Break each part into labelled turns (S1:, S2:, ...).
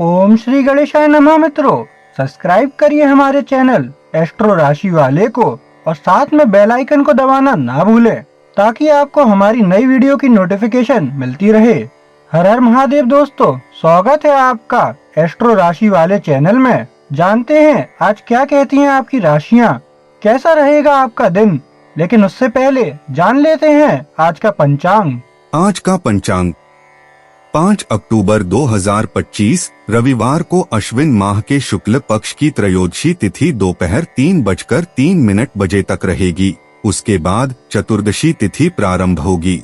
S1: ओम श्री गणेशाय नमः। मित्रों, सब्सक्राइब करिए हमारे चैनल एस्ट्रो राशि वाले को और साथ में बेल आइकन को दबाना ना भूलें ताकि आपको हमारी नई वीडियो की नोटिफिकेशन मिलती रहे। हर हर महादेव दोस्तों, स्वागत है आपका एस्ट्रो राशि वाले चैनल में। जानते हैं आज क्या कहती हैं आपकी राशियां, कैसा रहेगा आपका दिन। लेकिन उससे पहले जान लेते हैं आज का पंचांग।
S2: आज का पंचांग 5 अक्टूबर 2025 रविवार को अश्विन माह के शुक्ल पक्ष की त्रयोदशी तिथि दोपहर 3:03 बजे तक रहेगी। उसके बाद चतुर्दशी तिथि प्रारंभ होगी।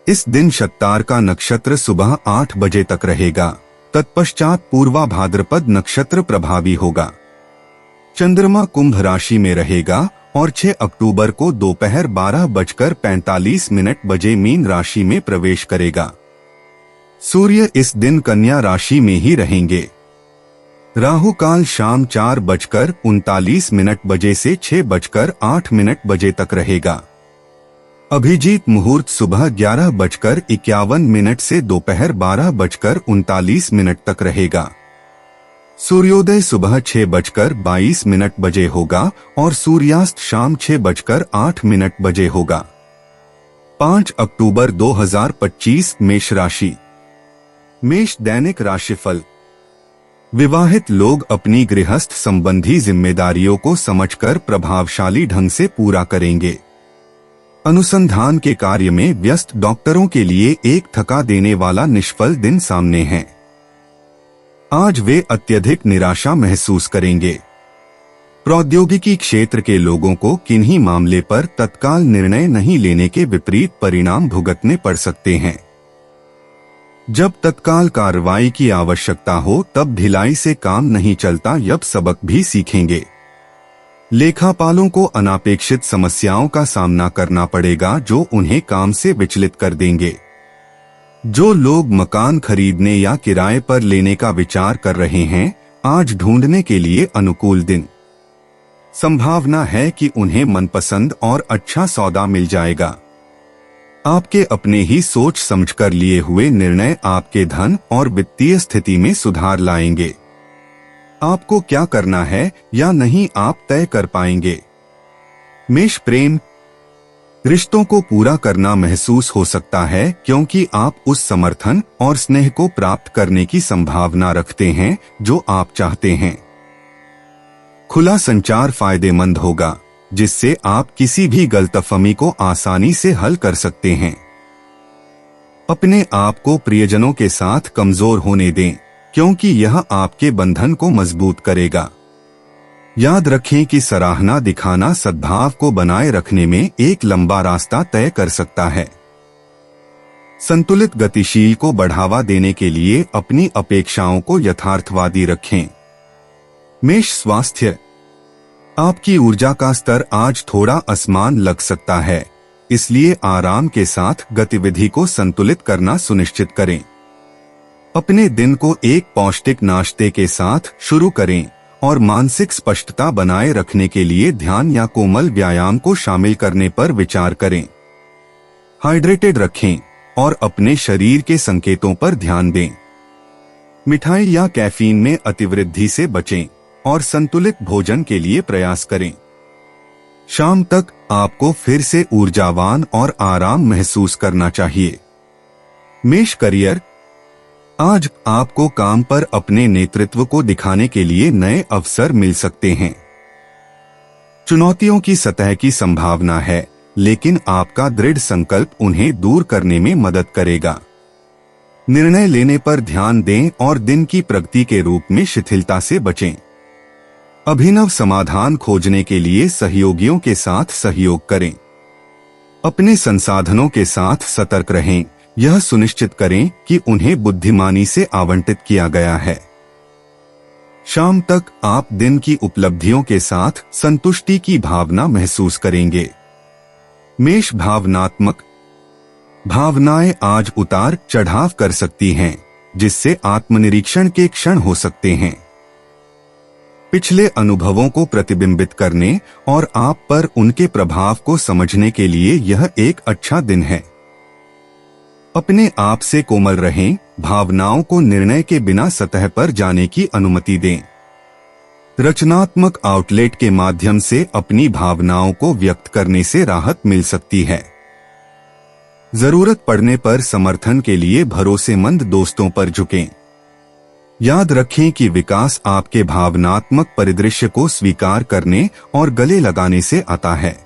S2: इस दिन शतार का नक्षत्र सुबह 8 बजे तक रहेगा। तत्पश्चात पूर्वा भाद्रपद नक्षत्र प्रभावी होगा। चंद्रमा कुंभ राशि में रहेगा और 6 अक्टूबर को दोपहर 12:45 बजे मीन राशि में प्रवेश करेगा। सूर्य इस दिन कन्या राशि में ही रहेंगे। राहु काल शाम 4:39 बजे से 6:08 बजे तक रहेगा। अभिजीत मुहूर्त सुबह 11:51 से दोपहर 12:39 तक रहेगा। सूर्योदय सुबह 6:22 बजे होगा और सूर्यास्त शाम 6:08 बजे होगा। 5 अक्टूबर 2025 मेष राशि। मेष दैनिक राशिफल। विवाहित लोग अपनी गृहस्थ संबंधी जिम्मेदारियों को समझकर प्रभावशाली ढंग से पूरा करेंगे। अनुसंधान के कार्य में व्यस्त डॉक्टरों के लिए एक थका देने वाला निष्फल दिन सामने है। आज वे अत्यधिक निराशा महसूस करेंगे। प्रौद्योगिकी क्षेत्र के लोगों को किन्हीं मामले पर तत्काल निर्णय नहीं लेने के विपरीत परिणाम भुगतने पड़ सकते हैं। जब तत्काल कार्रवाई की आवश्यकता हो तब ढिलाई से काम नहीं चलता, यह सबक भी सीखेंगे। लेखापालों को अनापेक्षित समस्याओं का सामना करना पड़ेगा जो उन्हें काम से विचलित कर देंगे। जो लोग मकान खरीदने या किराए पर लेने का विचार कर रहे हैं, आज ढूंढने के लिए अनुकूल दिन। संभावना है कि उन्हें मनपसंद और अच्छा सौदा मिल जाएगा। आपके अपने ही सोच समझकर लिए हुए निर्णय आपके धन और वित्तीय स्थिति में सुधार लाएंगे। आपको क्या करना है या नहीं आप तय कर पाएंगे। मेष प्रेम। रिश्तों को पूरा करना महसूस हो सकता है क्योंकि आप उस समर्थन और स्नेह को प्राप्त करने की संभावना रखते हैं जो आप चाहते हैं। खुला संचार फायदेमंद होगा जिससे आप किसी भी गलतफहमी को आसानी से हल कर सकते हैं। अपने आप को प्रियजनों के साथ कमजोर होने दें क्योंकि यह आपके बंधन को मजबूत करेगा। याद रखें कि सराहना दिखाना सद्भाव को बनाए रखने में एक लंबा रास्ता तय कर सकता है। संतुलित गतिशील को बढ़ावा देने के लिए अपनी अपेक्षाओं को यथार्थवादी रखें। मेष स्वास्थ्य। आपकी ऊर्जा का स्तर आज थोड़ा असमान लग सकता है, इसलिए आराम के साथ गतिविधि को संतुलित करना सुनिश्चित करें। अपने दिन को एक पौष्टिक नाश्ते के साथ शुरू करें और मानसिक स्पष्टता बनाए रखने के लिए ध्यान या कोमल व्यायाम को शामिल करने पर विचार करें। हाइड्रेटेड रखें और अपने शरीर के संकेतों पर ध्यान दें। मिठाई या कैफीन में अतिवृद्धि से बचें और संतुलित भोजन के लिए प्रयास करें। शाम तक आपको फिर से ऊर्जावान और आराम महसूस करना चाहिए। मेष करियर। आज आपको काम पर अपने नेतृत्व को दिखाने के लिए नए अवसर मिल सकते हैं। चुनौतियों की सतह की संभावना है, लेकिन आपका दृढ़ संकल्प उन्हें दूर करने में मदद करेगा। निर्णय लेने पर ध्यान दें और दिन की प्रगति के रूप में शिथिलता से बचें। अभिनव समाधान खोजने के लिए सहयोगियों के साथ सहयोग करें। अपने संसाधनों के साथ सतर्क रहें, यह सुनिश्चित करें कि उन्हें बुद्धिमानी से आवंटित किया गया है। शाम तक आप दिन की उपलब्धियों के साथ संतुष्टि की भावना महसूस करेंगे। मेष भावनात्मक। भावनाएं आज उतार चढ़ाव कर सकती हैं, जिससे आत्मनिरीक्षण के क्षण हो सकते हैं। पिछले अनुभवों को प्रतिबिंबित करने और आप पर उनके प्रभाव को समझने के लिए यह एक अच्छा दिन है। अपने आप से कोमल रहें, भावनाओं को निर्णय के बिना सतह पर जाने की अनुमति दें। रचनात्मक आउटलेट के माध्यम से अपनी भावनाओं को व्यक्त करने से राहत मिल सकती है। जरूरत पड़ने पर समर्थन के लिए भरोसेमंद दोस्तों पर झुकें। याद रखें कि विकास आपके भावनात्मक परिदृश्य को स्वीकार करने और गले लगाने से आता है।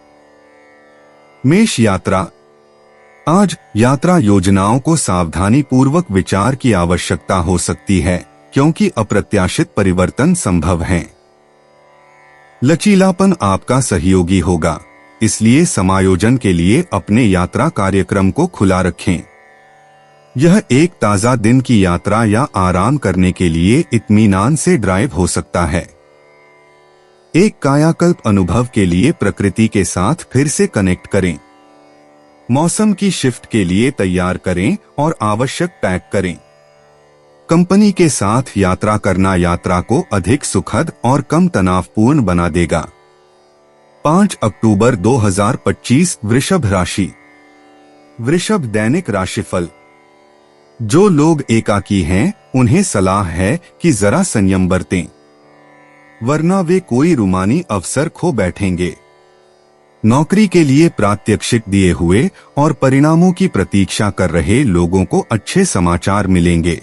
S2: मेष यात्रा। आज यात्रा योजनाओं को सावधानी पूर्वक विचार की आवश्यकता हो सकती है, क्योंकि अप्रत्याशित परिवर्तन संभव हैं। लचीलापन आपका सहयोगी होगा, इसलिए समायोजन के लिए अपने यात्रा कार्यक्रम को खुला रखें। यह एक ताज़ा दिन की यात्रा या आराम करने के लिए इत्मीनान से ड्राइव हो सकता है। एक कायाकल्प अनुभव के लिए प्रकृति के साथ फिर से कनेक्ट करें। मौसम की शिफ्ट के लिए तैयार करें और आवश्यक पैक करें। कंपनी के साथ यात्रा करना यात्रा को अधिक सुखद और कम तनावपूर्ण बना देगा। 5 अक्टूबर 2025 वृषभ राशि। वृषभ दैनिक राशिफल। जो लोग एकाकी हैं, उन्हें सलाह है कि जरा संयम बरतें, वरना वे कोई रूमानी अवसर खो बैठेंगे। नौकरी के लिए प्रात्यक्षिक दिए हुए और परिणामों की प्रतीक्षा कर रहे लोगों को अच्छे समाचार मिलेंगे।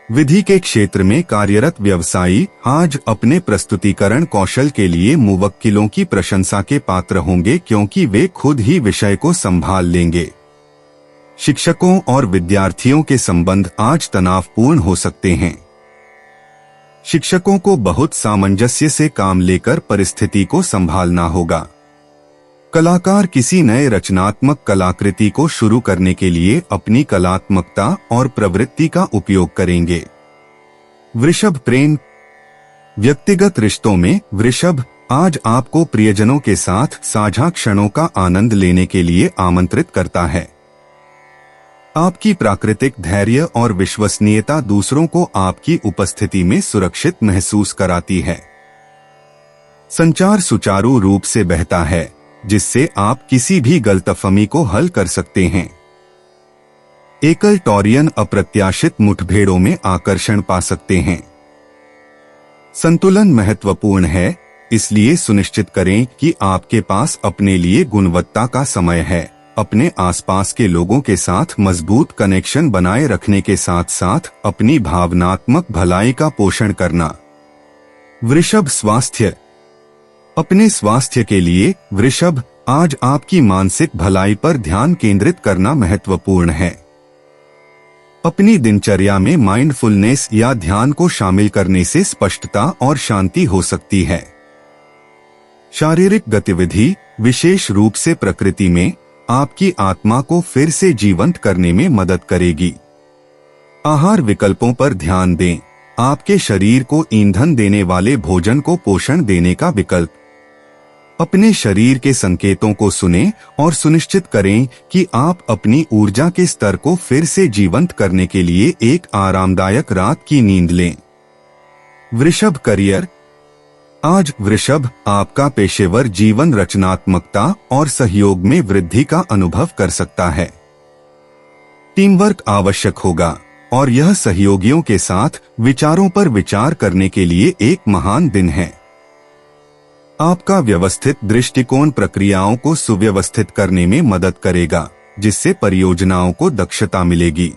S2: विधि के क्षेत्र में कार्यरत व्यवसायी आज अपने प्रस्तुतिकरण कौशल के लिए मुवक्किलों की प्रशंसा के पात्र होंगे, क्योंकि वे खुद ही विषय को संभाल लेंगे। शिक्षकों और विद्यार्थियों के संबंध आज तनावपूर्ण हो सकते हैं। शिक्षकों को बहुत सामंजस्य से काम लेकर परिस्थिति को संभालना होगा। कलाकार किसी नए रचनात्मक कलाकृति को शुरू करने के लिए अपनी कलात्मकता और प्रवृत्ति का उपयोग करेंगे। वृषभ प्रेम। व्यक्तिगत रिश्तों में वृषभ आज आपको प्रियजनों के साथ साझा क्षणों का आनंद लेने के लिए आमंत्रित करता है। आपकी प्राकृतिक धैर्य और विश्वसनीयता दूसरों को आपकी उपस्थिति में सुरक्षित महसूस कराती है। संचार सुचारू रूप से बहता है, जिससे आप किसी भी गलतफहमी को हल कर सकते हैं। एकल टॉरियन अप्रत्याशित मुठभेड़ों में आकर्षण पा सकते हैं। संतुलन महत्वपूर्ण है, इसलिए सुनिश्चित करें कि आपके पास अपने लिए गुणवत्ता का समय है। अपने आसपास के लोगों के साथ मजबूत कनेक्शन बनाए रखने के साथ साथ अपनी भावनात्मक भलाई का पोषण करना। वृषभ स्वास्थ्य। अपने स्वास्थ्य के लिए वृषभ आज आपकी मानसिक भलाई पर ध्यान केंद्रित करना महत्वपूर्ण है। अपनी दिनचर्या में माइंडफुलनेस या ध्यान को शामिल करने से स्पष्टता और शांति हो सकती है। शारीरिक गतिविधि, विशेष रूप से प्रकृति में, आपकी आत्मा को फिर से जीवंत करने में मदद करेगी। आहार विकल्पों पर ध्यान दें। आपके शरीर को ईंधन देने वाले भोजन को पोषण देने का विकल्प। अपने शरीर के संकेतों को सुनें और सुनिश्चित करें कि आप अपनी ऊर्जा के स्तर को फिर से जीवंत करने के लिए एक आरामदायक रात की नींद लें। वृषभ करियर। आज वृषभ आपका पेशेवर जीवन रचनात्मकता और सहयोग में वृद्धि का अनुभव कर सकता है। टीम वर्क आवश्यक होगा और यह सहयोगियों के साथ विचारों पर विचार करने के लिए एक महान दिन है। आपका व्यवस्थित दृष्टिकोण प्रक्रियाओं को सुव्यवस्थित करने में मदद करेगा, जिससे परियोजनाओं को दक्षता मिलेगी।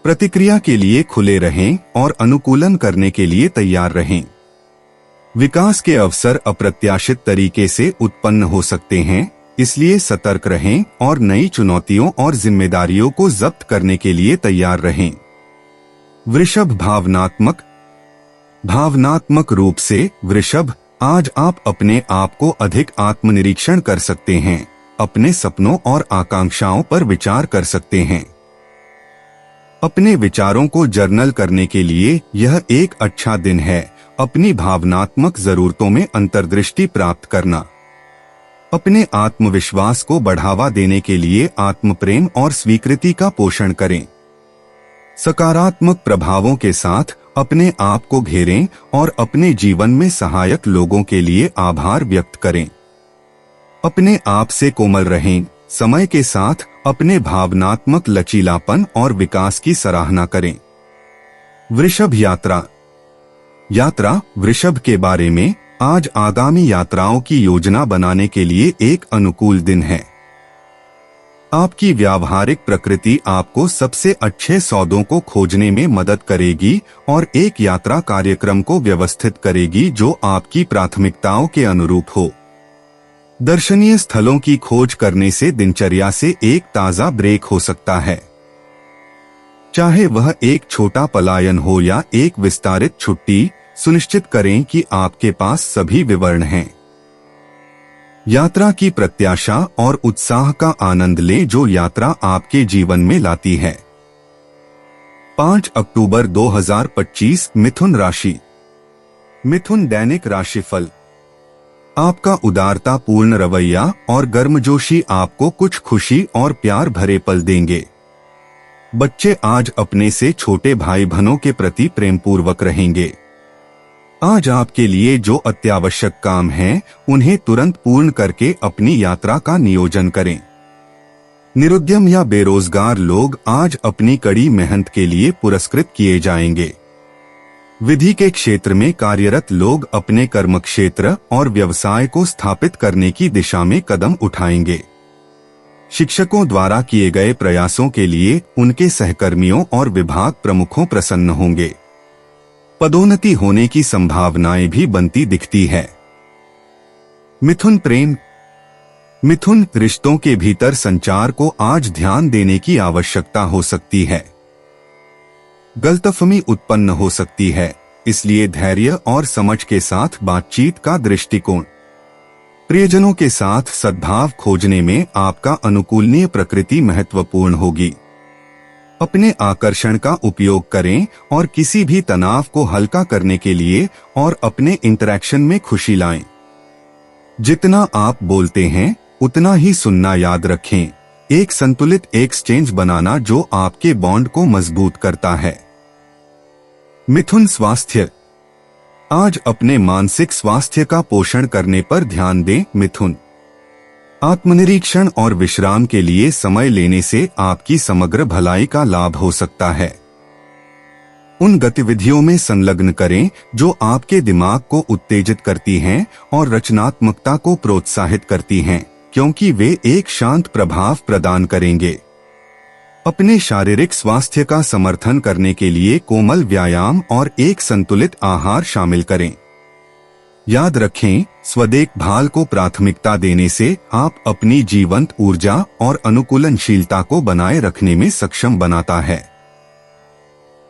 S2: प्रतिक्रिया के लिए खुले रहें और अनुकूलन करने के लिए तैयार रहें। विकास के अवसर अप्रत्याशित तरीके से उत्पन्न हो सकते हैं, इसलिए सतर्क रहें और नई चुनौतियों और जिम्मेदारियों को जब्त करने के लिए तैयार रहें। वृषभ भावनात्मक रूप से वृषभ आज आप अपने आप को अधिक आत्मनिरीक्षण कर सकते हैं, अपने सपनों और आकांक्षाओं पर विचार कर सकते हैं। अपने विचारों को जर्नल करने के लिए यह एक अच्छा दिन है। अपनी भावनात्मक जरूरतों में अंतर्दृष्टि प्राप्त करना। अपने आत्मविश्वास को बढ़ावा देने के लिए आत्मप्रेम और स्वीकृति का पोषण करें। सकारात्मक प्रभावों के साथ अपने आप को घेरें और अपने जीवन में सहायक लोगों के लिए आभार व्यक्त करें। अपने आप से कोमल रहें। समय के साथ अपने भावनात्मक लचीलापन और विकास की सराहना करें। वृषभ यात्रा। यात्रा वृषभ के बारे में, आज आगामी यात्राओं की योजना बनाने के लिए एक अनुकूल दिन है। आपकी व्यावहारिक प्रकृति आपको सबसे अच्छे सौदों को खोजने में मदद करेगी और एक यात्रा कार्यक्रम को व्यवस्थित करेगी जो आपकी प्राथमिकताओं के अनुरूप हो। दर्शनीय स्थलों की खोज करने से दिनचर्या से एक ताजा ब्रेक हो सकता है। चाहे वह एक छोटा पलायन हो या एक विस्तारित छुट्टी, सुनिश्चित करें कि आपके पास सभी विवरण हैं। यात्रा की प्रत्याशा और उत्साह का आनंद लें जो यात्रा आपके जीवन में लाती है। 5 अक्टूबर 2025 मिथुन राशि। मिथुन दैनिक राशिफल। आपका उदारतापूर्ण रवैया और गर्मजोशी आपको कुछ खुशी और प्यार भरे पल देंगे। बच्चे आज अपने से छोटे भाई बहनों के प्रति प्रेमपूर्वक रहेंगे। आज आपके लिए जो अत्यावश्यक काम हैं, उन्हें तुरंत पूर्ण करके अपनी यात्रा का नियोजन करें। निरुद्यम या बेरोजगार लोग आज अपनी कड़ी मेहनत के लिए पुरस्कृत किए जाएंगे। विधि के क्षेत्र में कार्यरत लोग अपने कर्म क्षेत्र और व्यवसाय को स्थापित करने की दिशा में कदम उठाएंगे। शिक्षकों द्वारा किए गए प्रयासों के लिए उनके सहकर्मियों और विभाग प्रमुखों प्रसन्न होंगे। पदोन्नति होने की संभावनाएं भी बनती दिखती है। मिथुन प्रेम। मिथुन रिश्तों के भीतर संचार को आज ध्यान देने की आवश्यकता हो सकती है। गलतफहमी उत्पन्न हो सकती है, इसलिए धैर्य और समझ के साथ बातचीत का दृष्टिकोण। प्रियजनों के साथ सद्भाव खोजने में आपका अनुकूलनीय प्रकृति महत्वपूर्ण होगी। अपने आकर्षण का उपयोग करें और किसी भी तनाव को हल्का करने के लिए और अपने इंटरैक्शन में खुशी लाएं। जितना आप बोलते हैं उतना ही सुनना याद रखें। एक संतुलित एक्सचेंज बनाना जो आपके बॉन्ड को मजबूत करता है। मिथुन स्वास्थ्य। आज अपने मानसिक स्वास्थ्य का पोषण करने पर ध्यान दें। मिथुन आत्मनिरीक्षण और विश्राम के लिए समय लेने से आपकी समग्र भलाई का लाभ हो सकता है। उन गतिविधियों में संलग्न करें जो आपके दिमाग को उत्तेजित करती हैं और रचनात्मकता को प्रोत्साहित करती हैं, क्योंकि वे एक शांत प्रभाव प्रदान करेंगे। अपने शारीरिक स्वास्थ्य का समर्थन करने के लिए कोमल व्यायाम और एक संतुलित आहार शामिल करें। याद रखें, स्वदेखभाल को प्राथमिकता देने से आप अपनी जीवंत ऊर्जा और अनुकूलनशीलता को बनाए रखने में सक्षम बनाता है।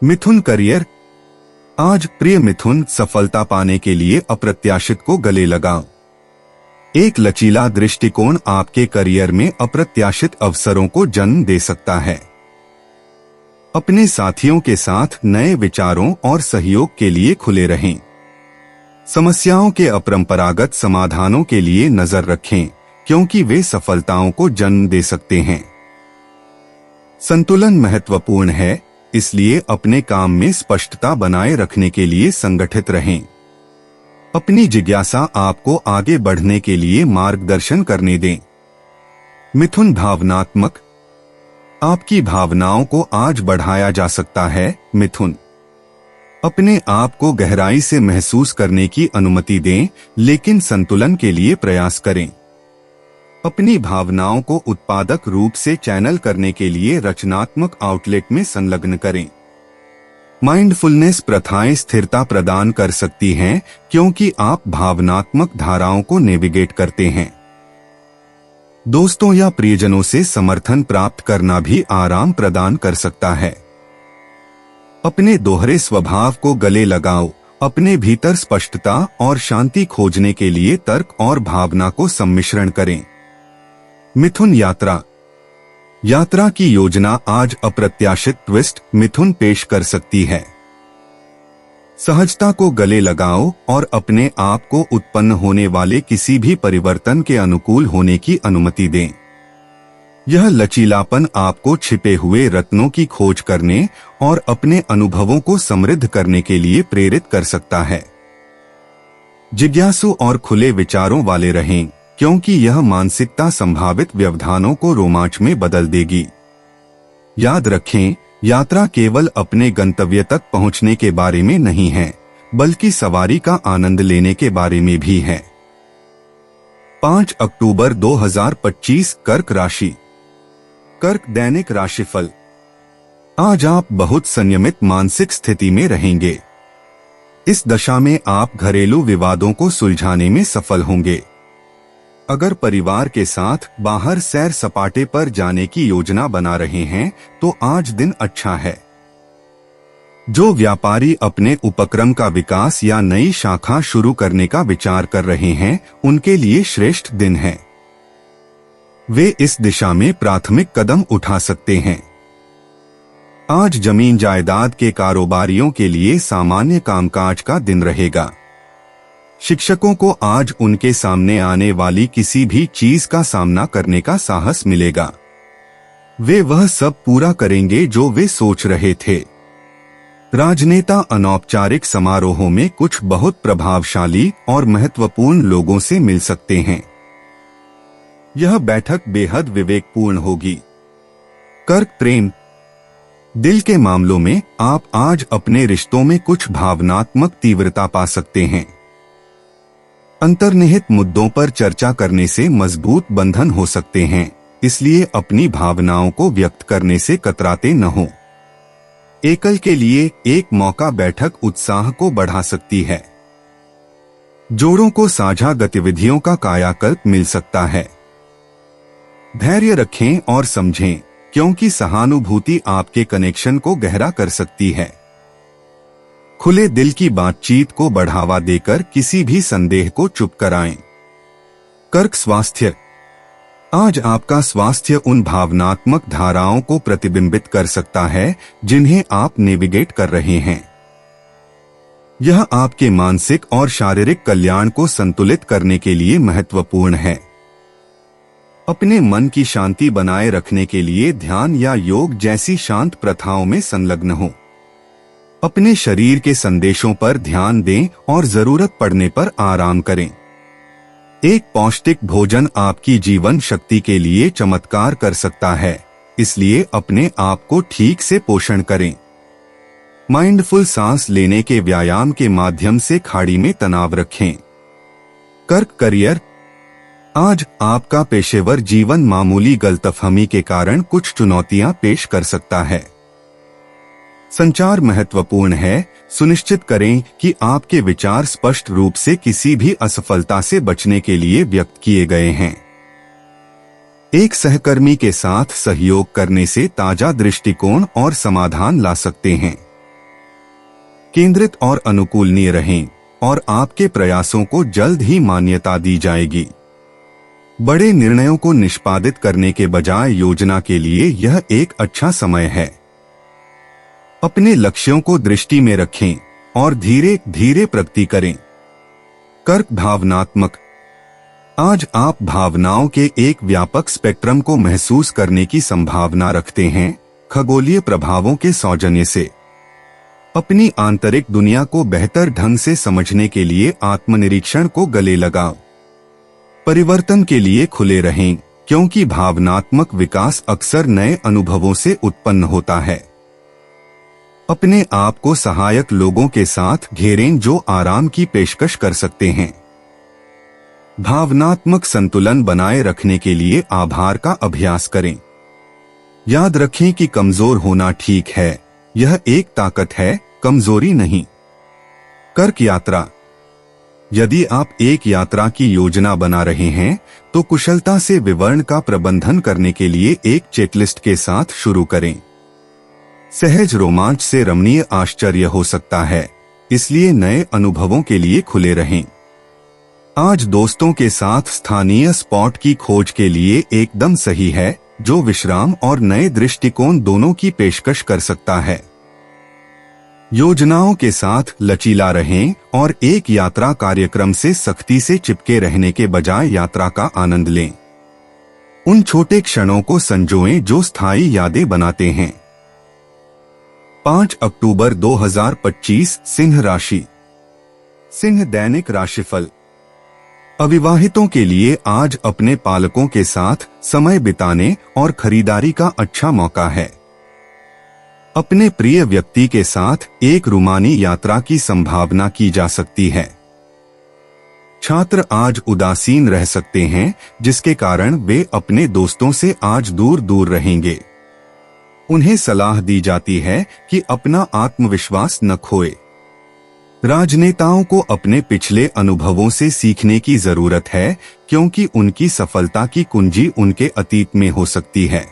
S2: मिथुन करियर। आज प्रिय मिथुन, सफलता पाने के लिए अप्रत्याशित को गले लगाओ। एक लचीला दृष्टिकोण आपके करियर में अप्रत्याशित अवसरों को जन्म दे सकता है। अपने साथियों के साथ नए विचारों और सहयोग के लिए खुले रहें। समस्याओं के अपरंपरागत समाधानों के लिए नजर रखें, क्योंकि वे सफलताओं को जन्म दे सकते हैं। संतुलन महत्वपूर्ण है, इसलिए अपने काम में स्पष्टता बनाए रखने के लिए संगठित रहें। अपनी जिज्ञासा आपको आगे बढ़ने के लिए मार्गदर्शन करने दें। मिथुन भावनात्मक। आपकी भावनाओं को आज बढ़ाया जा सकता है। मिथुन अपने आप को गहराई से महसूस करने की अनुमति दें, लेकिन संतुलन के लिए प्रयास करें। अपनी भावनाओं को उत्पादक रूप से चैनल करने के लिए रचनात्मक आउटलेट में संलग्न करें। माइंडफुलनेस प्रथाएं स्थिरता प्रदान कर सकती हैं, क्योंकि आप भावनात्मक धाराओं को नेविगेट करते हैं। दोस्तों या प्रियजनों से समर्थन प्राप्त करना भी आराम प्रदान कर सकता है। अपने दोहरे स्वभाव को गले लगाओ। अपने भीतर स्पष्टता और शांति खोजने के लिए तर्क और भावना को सम्मिश्रण करें। मिथुन यात्रा। यात्रा की योजना आज अप्रत्याशित ट्विस्ट मिथुन पेश कर सकती है। सहजता को गले लगाओ और अपने आप को उत्पन्न होने वाले किसी भी परिवर्तन के अनुकूल होने की अनुमति दें। यह लचीलापन आपको छिपे हुए रत्नों की खोज करने और अपने अनुभवों को समृद्ध करने के लिए प्रेरित कर सकता है। जिज्ञासु और खुले विचारों वाले रहें। क्योंकि यह मानसिकता संभावित व्यवधानों को रोमांच में बदल देगी। याद रखें, यात्रा केवल अपने गंतव्य तक पहुंचने के बारे में नहीं है, बल्कि सवारी का आनंद लेने के बारे में भी है। 5 अक्टूबर 2025 कर्क राशि। कर्क दैनिक राशिफल। आज आप बहुत संयमित मानसिक स्थिति में रहेंगे। इस दशा में आप घरेलू विवादों को सुलझाने में सफल होंगे। अगर परिवार के साथ बाहर सैर सपाटे पर जाने की योजना बना रहे हैं तो आज दिन अच्छा है। जो व्यापारी अपने उपक्रम का विकास या नई शाखा शुरू करने का विचार कर रहे हैं, उनके लिए श्रेष्ठ दिन है। वे इस दिशा में प्राथमिक कदम उठा सकते हैं। आज जमीन जायदाद के कारोबारियों के लिए सामान्य कामकाज का दिन रहेगा। शिक्षकों को आज उनके सामने आने वाली किसी भी चीज का सामना करने का साहस मिलेगा। वे वह सब पूरा करेंगे जो वे सोच रहे थे। राजनेता अनौपचारिक समारोहों में कुछ बहुत प्रभावशाली और महत्वपूर्ण लोगों से मिल सकते हैं। यह बैठक बेहद विवेकपूर्ण होगी। कर्क प्रेम। दिल के मामलों में आप आज अपने रिश्तों में कुछ भावनात्मक तीव्रता पा सकते हैं। अंतर्निहित मुद्दों पर चर्चा करने से मजबूत बंधन हो सकते हैं, इसलिए अपनी भावनाओं को व्यक्त करने से कतराते न हो। एकल के लिए एक मौका बैठक उत्साह को बढ़ा सकती है। जोड़ों को साझा गतिविधियों का कायाकल्प मिल सकता है। धैर्य रखें और समझें, क्योंकि सहानुभूति आपके कनेक्शन को गहरा कर सकती है। खुले दिल की बातचीत को बढ़ावा देकर किसी भी संदेह को चुप कराएं। कर्क स्वास्थ्य। आज आपका स्वास्थ्य उन भावनात्मक धाराओं को प्रतिबिंबित कर सकता है जिन्हें आप नेविगेट कर रहे हैं। यह आपके मानसिक और शारीरिक कल्याण को संतुलित करने के लिए महत्वपूर्ण है। अपने मन की शांति बनाए रखने के लिए ध्यान या योग जैसी शांत प्रथाओं में संलग्न हो। अपने शरीर के संदेशों पर ध्यान दें और जरूरत पड़ने पर आराम करें। एक पौष्टिक भोजन आपकी जीवन शक्ति के लिए चमत्कार कर सकता है, इसलिए अपने आप को ठीक से पोषण करें। माइंडफुल सांस लेने के व्यायाम के माध्यम से खाड़ी में तनाव रखें। कर्क करियर। आज आपका पेशेवर जीवन मामूली गलतफहमी के कारण कुछ चुनौतियां पेश कर सकता है। संचार महत्वपूर्ण है। सुनिश्चित करें कि आपके विचार स्पष्ट रूप से किसी भी असफलता से बचने के लिए व्यक्त किए गए हैं। एक सहकर्मी के साथ सहयोग करने से ताजा दृष्टिकोण और समाधान ला सकते हैं। केंद्रित और अनुकूलनीय रहें और आपके प्रयासों को जल्द ही मान्यता दी जाएगी। बड़े निर्णयों को निष्पादित करने के बजाय योजना के लिए यह एक अच्छा समय है। अपने लक्ष्यों को दृष्टि में रखें और धीरे धीरे प्रगति करें। कर्क भावनात्मक। आज आप भावनाओं के एक व्यापक स्पेक्ट्रम को महसूस करने की संभावना रखते हैं, खगोलीय प्रभावों के सौजन्य से। अपनी आंतरिक दुनिया को बेहतर ढंग से समझने के लिए आत्मनिरीक्षण को गले लगाओ। परिवर्तन के लिए खुले रहें, क्योंकि भावनात्मक विकास अक्सर नए अनुभवों से उत्पन्न होता है। अपने आप को सहायक लोगों के साथ घेरें जो आराम की पेशकश कर सकते हैं। भावनात्मक संतुलन बनाए रखने के लिए आभार का अभ्यास करें। याद रखें कि कमजोर होना ठीक है, यह एक ताकत है, कमजोरी नहीं। कर्क यात्रा। यदि आप एक यात्रा की योजना बना रहे हैं तो कुशलता से विवरण का प्रबंधन करने के लिए एक चेकलिस्ट के साथ शुरू करें। सहज रोमांच से रमणीय आश्चर्य हो सकता है, इसलिए नए अनुभवों के लिए खुले रहें। आज दोस्तों के साथ स्थानीय स्पॉट की खोज के लिए एकदम सही है, जो विश्राम और नए दृष्टिकोण दोनों की पेशकश कर सकता है। योजनाओं के साथ लचीला रहें और एक यात्रा कार्यक्रम से सख्ती से चिपके रहने के बजाय यात्रा का आनंद लें। उन छोटे क्षणों को संजोएं जो स्थायी यादें बनाते हैं। 5 अक्टूबर 2025 सिंह राशि। सिंह दैनिक राशिफल। अविवाहितों के लिए आज अपने पालकों के साथ समय बिताने और खरीदारी का अच्छा मौका है। अपने प्रिय व्यक्ति के साथ एक रूमानी यात्रा की संभावना की जा सकती है। छात्र आज उदासीन रह सकते हैं, जिसके कारण वे अपने दोस्तों से आज दूर दूर रहेंगे। उन्हें सलाह दी जाती है कि अपना आत्मविश्वास न खोए। राजनेताओं को अपने पिछले अनुभवों से सीखने की जरूरत है, क्योंकि उनकी सफलता की कुंजी उनके अतीत में हो सकती है।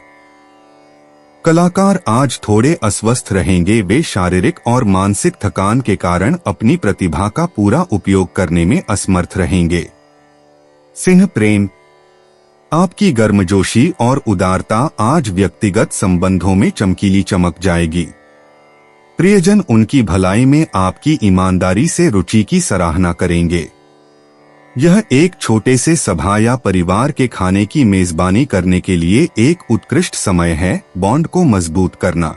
S2: कलाकार आज थोड़े अस्वस्थ रहेंगे। वे शारीरिक और मानसिक थकान के कारण अपनी प्रतिभा का पूरा उपयोग करने में असमर्थ रहेंगे। सिंह प्रेम, आपकी गर्मजोशी और उदारता आज व्यक्तिगत संबंधों में चमकीली चमक जाएगी। प्रियजन उनकी भलाई में आपकी ईमानदारी से रुचि की सराहना करेंगे। यह एक छोटे से सभा या परिवार के खाने की मेजबानी करने के लिए एक उत्कृष्ट समय है। बॉन्ड को मजबूत करना,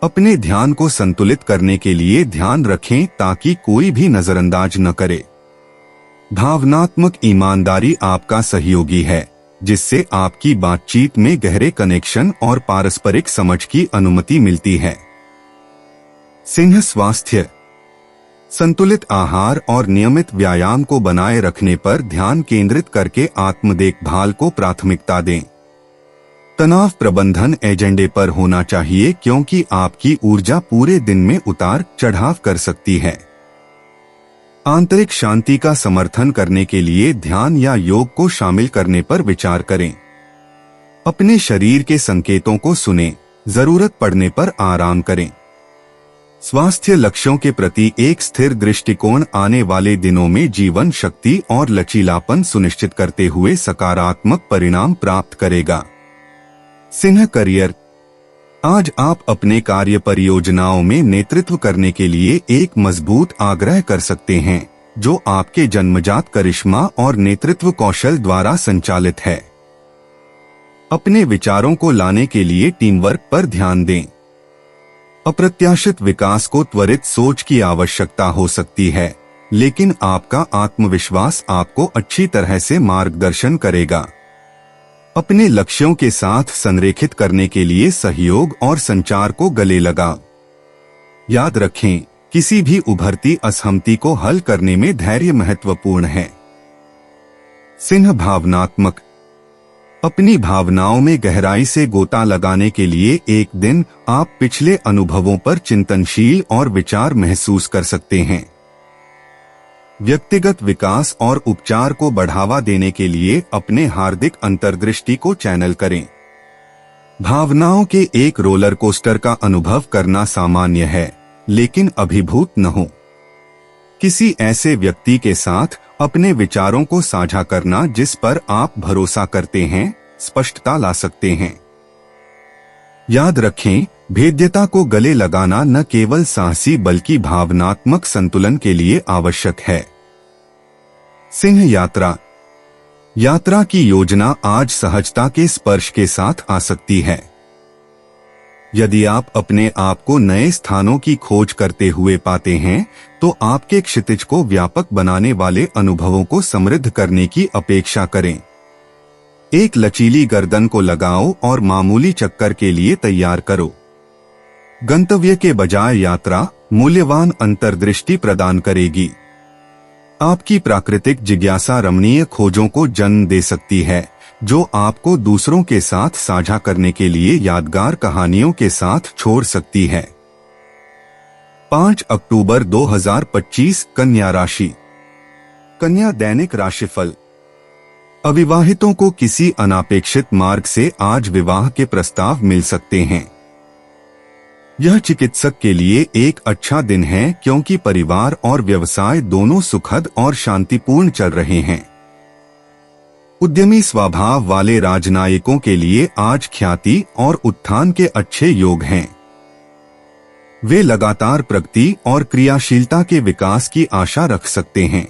S2: अपने ध्यान को संतुलित करने के लिए ध्यान रखें ताकि कोई भी नजरअंदाज न करे। भावनात्मक ईमानदारी आपका सहयोगी है, जिससे आपकी बातचीत में गहरे कनेक्शन और पारस्परिक समझ की अनुमति मिलती है। सिंह स्वास्थ्य, संतुलित आहार और नियमित व्यायाम को बनाए रखने पर ध्यान केंद्रित करके आत्म देखभाल को प्राथमिकता दें। तनाव प्रबंधन एजेंडे पर होना चाहिए, क्योंकि आपकी ऊर्जा पूरे दिन में उतार चढ़ाव कर सकती है। आंतरिक शांति का समर्थन करने के लिए ध्यान या योग को शामिल करने पर विचार करें। अपने शरीर के संकेतों को सुनें, जरूरत पड़ने पर आराम करें। स्वास्थ्य लक्ष्यों के प्रति एक स्थिर दृष्टिकोण आने वाले दिनों में जीवन शक्ति और लचीलापन सुनिश्चित करते हुए सकारात्मक परिणाम प्राप्त करेगा। सिंह करियर, आज आप अपने कार्य परियोजनाओं में नेतृत्व करने के लिए एक मजबूत आग्रह कर सकते हैं, जो आपके जन्मजात करिश्मा और नेतृत्व कौशल द्वारा संचालित है। अपने विचारों को लाने के लिए टीम वर्क पर ध्यान दें। अप्रत्याशित विकास को त्वरित सोच की आवश्यकता हो सकती है, लेकिन आपका आत्मविश्वास आपको अच्छी तरह से मार्गदर्शन करेगा। अपने लक्ष्यों के साथ संरेखित करने के लिए सहयोग और संचार को गले लगाओ। याद रखें, किसी भी उभरती असहमति को हल करने में धैर्य महत्वपूर्ण है। सिंह भावनात्मक, अपनी भावनाओं में गहराई से गोता लगाने के लिए एक दिन आप पिछले अनुभवों पर चिंतनशील और विचार महसूस कर सकते हैं। व्यक्तिगत विकास और उपचार को बढ़ावा देने के लिए अपने हार्दिक अंतर्दृष्टि को चैनल करें। भावनाओं के एक रोलर कोस्टर का अनुभव करना सामान्य है, लेकिन अभिभूत न हो। किसी ऐसे व्यक्ति के साथ अपने विचारों को साझा करना जिस पर आप भरोसा करते हैं, स्पष्टता ला सकते हैं। याद रखें, भेद्यता को गले लगाना न केवल साहसी बल्कि भावनात्मक संतुलन के लिए आवश्यक है। सिंह यात्रा, यात्रा की योजना आज सहजता के स्पर्श के साथ आ सकती है। यदि आप अपने आप को नए स्थानों की खोज करते हुए पाते हैं, तो आपके क्षितिज को व्यापक बनाने वाले अनुभवों को समृद्ध करने की अपेक्षा करें। एक लचीली गर्दन को लगाओ और मामूली चक्कर के लिए तैयार करो। गंतव्य के बजाय यात्रा मूल्यवान अंतर्दृष्टि प्रदान करेगी। आपकी प्राकृतिक जिज्ञासा रमणीय खोजों को जन्म दे सकती है, जो आपको दूसरों के साथ साझा करने के लिए यादगार कहानियों के साथ छोड़ सकती है। 5 अक्टूबर 2025 कन्या राशि। कन्या दैनिक राशिफल। अविवाहितों को किसी अनापेक्षित मार्ग से आज विवाह के प्रस्ताव मिल सकते हैं। यह चिकित्सक के लिए एक अच्छा दिन है, क्योंकि परिवार और व्यवसाय दोनों सुखद और शांतिपूर्ण चल रहे हैं। उद्यमी स्वभाव वाले राजनयिकों के लिए आज ख्याति और उत्थान के अच्छे योग हैं। वे लगातार प्रगति और क्रियाशीलता के विकास की आशा रख सकते हैं।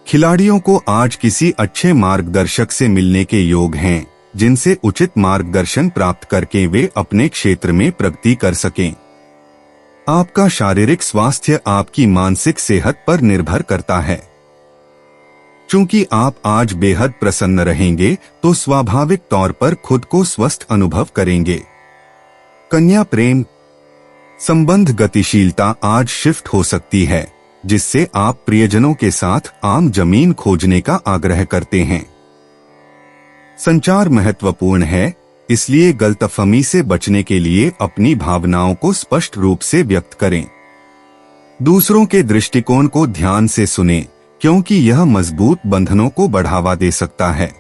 S2: खिलाड़ियों को आज किसी अच्छे मार्गदर्शक से मिलने के योग हैं, जिनसे उचित मार्गदर्शन प्राप्त करके वे अपने क्षेत्र में प्रगति कर सकें। आपका शारीरिक स्वास्थ्य आपकी मानसिक सेहत पर निर्भर करता है। चूंकि आप आज बेहद प्रसन्न रहेंगे तो स्वाभाविक तौर पर खुद को स्वस्थ अनुभव करेंगे। कन्या प्रेम संबंध गतिशीलता आज शिफ्ट हो सकती है, जिससे आप प्रियजनों के साथ आम जमीन खोजने का आग्रह करते हैं। संचार महत्वपूर्ण है, इसलिए गलतफहमी से बचने के लिए अपनी भावनाओं को स्पष्ट रूप से व्यक्त करें। दूसरों के दृष्टिकोण को ध्यान से सुनें, क्योंकि यह मजबूत बंधनों को बढ़ावा दे सकता है।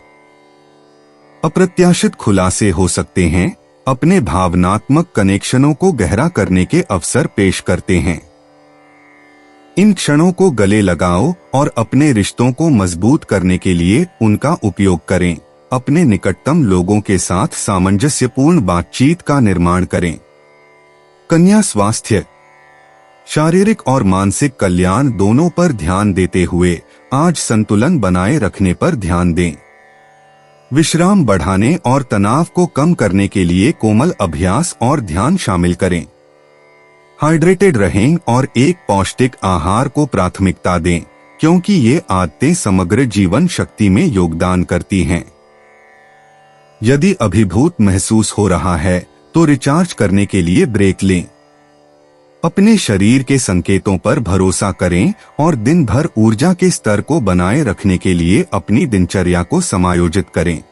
S2: अप्रत्याशित खुलासे हो सकते हैं, अपने भावनात्मक कनेक्शनों को गहरा करने के अवसर पेश करते हैं। इन क्षणों को गले लगाओ और अपने रिश्तों को मजबूत करने के लिए उनका उपयोग करें। अपने निकटतम लोगों के साथ सामंजस्यपूर्ण बातचीत का निर्माण करें। कन्या स्वास्थ्य शारीरिक और मानसिक कल्याण दोनों पर ध्यान देते हुए आज संतुलन बनाए रखने पर ध्यान दें। विश्राम बढ़ाने और तनाव को कम करने के लिए कोमल अभ्यास और ध्यान शामिल करें। हाइड्रेटेड रहें और एक पौष्टिक आहार को प्राथमिकता दें, क्योंकि ये आदतें समग्र जीवन शक्ति में योगदान करती हैं। यदि अभिभूत महसूस हो रहा है तो रिचार्ज करने के लिए ब्रेक लें। अपने शरीर के संकेतों पर भरोसा करें और दिन भर ऊर्जा के स्तर को बनाए रखने के लिए अपनी दिनचर्या को समायोजित करें।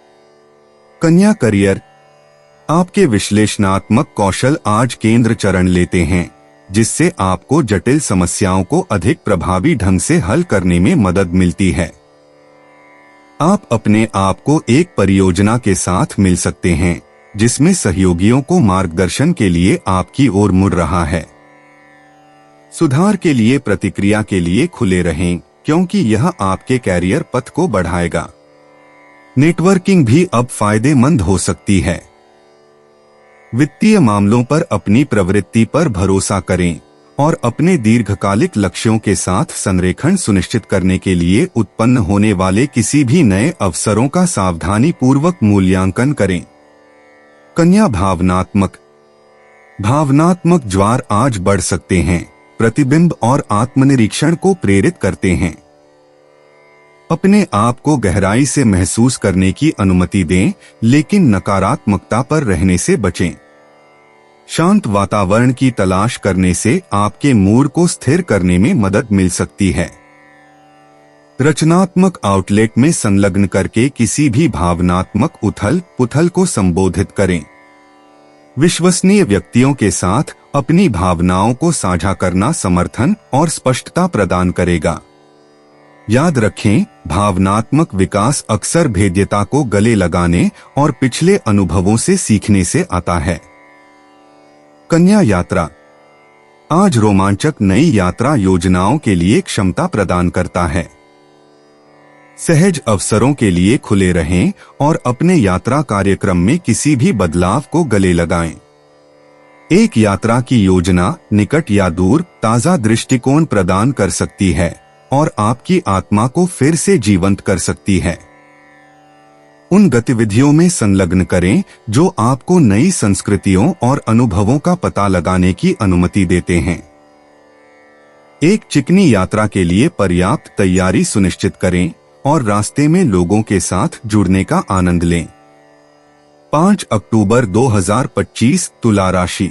S2: कन्या करियर आपके विश्लेषणात्मक कौशल आज केंद्र चरण लेते हैं, जिससे आपको जटिल समस्याओं को अधिक प्रभावी ढंग से हल करने में मदद मिलती है। आप अपने आप को एक परियोजना के साथ मिल सकते हैं, जिसमें सहयोगियों को मार्गदर्शन के लिए आपकी ओर मुड़ रहा है। सुधार के लिए प्रतिक्रिया के लिए खुले रहें, क्योंकि यह आपके कैरियर पथ को बढ़ाएगा। नेटवर्किंग भी अब फायदेमंद हो सकती है। वित्तीय मामलों पर अपनी प्रवृत्ति पर भरोसा करें और अपने दीर्घकालिक लक्ष्यों के साथ संरेखण सुनिश्चित करने के लिए उत्पन्न होने वाले किसी भी नए अवसरों का सावधानी पूर्वक मूल्यांकन करें। कन्या भावनात्मक ज्वार आज बढ़ सकते हैं, प्रतिबिंब और आत्मनिरीक्षण को प्रेरित करते हैं। अपने आप को गहराई से महसूस करने की अनुमति दें, लेकिन नकारात्मकता पर रहने से बचें। शांत वातावरण की तलाश करने से आपके मूड को स्थिर करने में मदद मिल सकती है। रचनात्मक आउटलेट में संलग्न करके किसी भी भावनात्मक उथल-पुथल को संबोधित करें। विश्वसनीय व्यक्तियों के साथ अपनी भावनाओं को साझा करना समर्थन और स्पष्टता प्रदान करेगा। याद रखें, भावनात्मक विकास अक्सर भेद्यता को गले लगाने और पिछले अनुभवों से सीखने से आता है। कन्या यात्रा आज रोमांचक नई यात्रा योजनाओं के लिए क्षमता प्रदान करता है। सहज अवसरों के लिए खुले रहें और अपने यात्रा कार्यक्रम में किसी भी बदलाव को गले लगाएं। एक यात्रा की योजना निकट या दूर ताजा दृष्टिकोण प्रदान कर सकती है और आपकी आत्मा को फिर से जीवंत कर सकती है। उन गतिविधियों में संलग्न करें जो आपको नई संस्कृतियों और अनुभवों का पता लगाने की अनुमति देते हैं। एक चिकनी यात्रा के लिए पर्याप्त तैयारी सुनिश्चित करें और रास्ते में लोगों के साथ जुड़ने का आनंद लें। 5 अक्टूबर 2025 तुला राशि।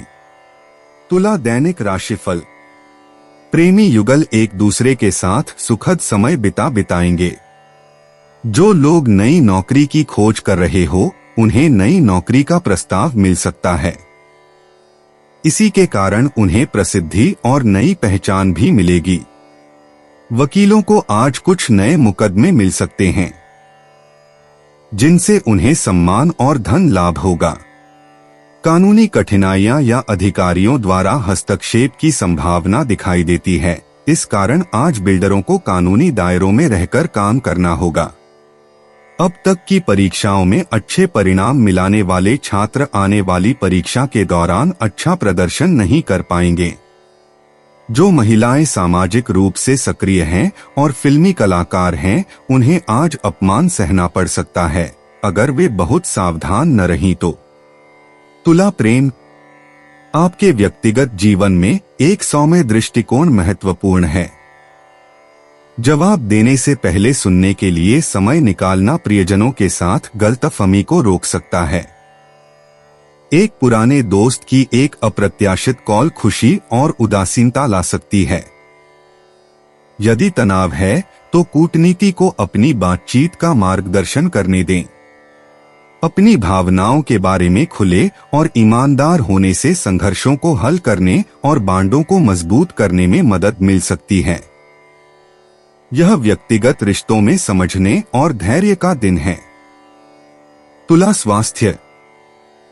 S2: तुला दैनिक राशिफल। प्रेमी युगल एक दूसरे के साथ सुखद समय बिताएंगे। जो लोग नई नौकरी की खोज कर रहे हो, उन्हें नई नौकरी का प्रस्ताव मिल सकता है। इसी के कारण उन्हें प्रसिद्धि और नई पहचान भी मिलेगी। वकीलों को आज कुछ नए मुकदमे मिल सकते हैं, जिनसे उन्हें सम्मान और धन लाभ होगा। कानूनी कठिनाइयां या अधिकारियों द्वारा हस्तक्षेप की संभावना दिखाई देती है। इस कारण आज बिल्डरों को कानूनी दायरों में रहकर काम करना होगा। अब तक की परीक्षाओं में अच्छे परिणाम मिलाने वाले छात्र आने वाली परीक्षा के दौरान अच्छा प्रदर्शन नहीं कर पाएंगे। जो महिलाएं सामाजिक रूप से सक्रिय हैं और फिल्मी कलाकार हैं, उन्हें आज अपमान सहना पड़ सकता है, अगर वे बहुत सावधान न रहीं तो। तुला प्रेम। आपके व्यक्तिगत जीवन में एक सौम्य दृष्टिकोण महत्वपूर्ण है। जवाब देने से पहले सुनने के लिए समय निकालना प्रियजनों के साथ गलतफहमी को रोक सकता है। एक पुराने दोस्त की एक अप्रत्याशित कॉल खुशी और उदासीनता ला सकती है। यदि तनाव है तो कूटनीति को अपनी बातचीत का मार्गदर्शन करने दें। अपनी भावनाओं के बारे में खुले और ईमानदार होने से संघर्षों को हल करने और बांडों को मजबूत करने में मदद मिल सकती है। यह व्यक्तिगत रिश्तों में समझने और धैर्य का दिन है। तुला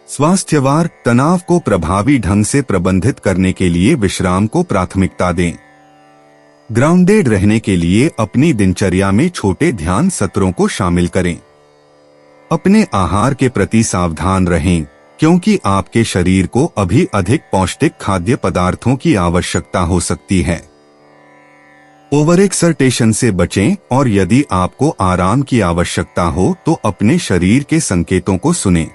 S2: स्वास्थ्यवार तनाव को प्रभावी ढंग से प्रबंधित करने के लिए विश्राम को प्राथमिकता दें। ग्राउंडेड रहने के लिए अपनी दिनचर्या में छोटे ध्यान सत्रों को शामिल करें। अपने आहार के प्रति सावधान रहें, क्योंकि आपके शरीर को अभी अधिक पौष्टिक खाद्य पदार्थों की आवश्यकता हो सकती है। ओवर एक्सर्टेशन से बचें और यदि आपको आराम की आवश्यकता हो तो अपने शरीर के संकेतों को सुनें।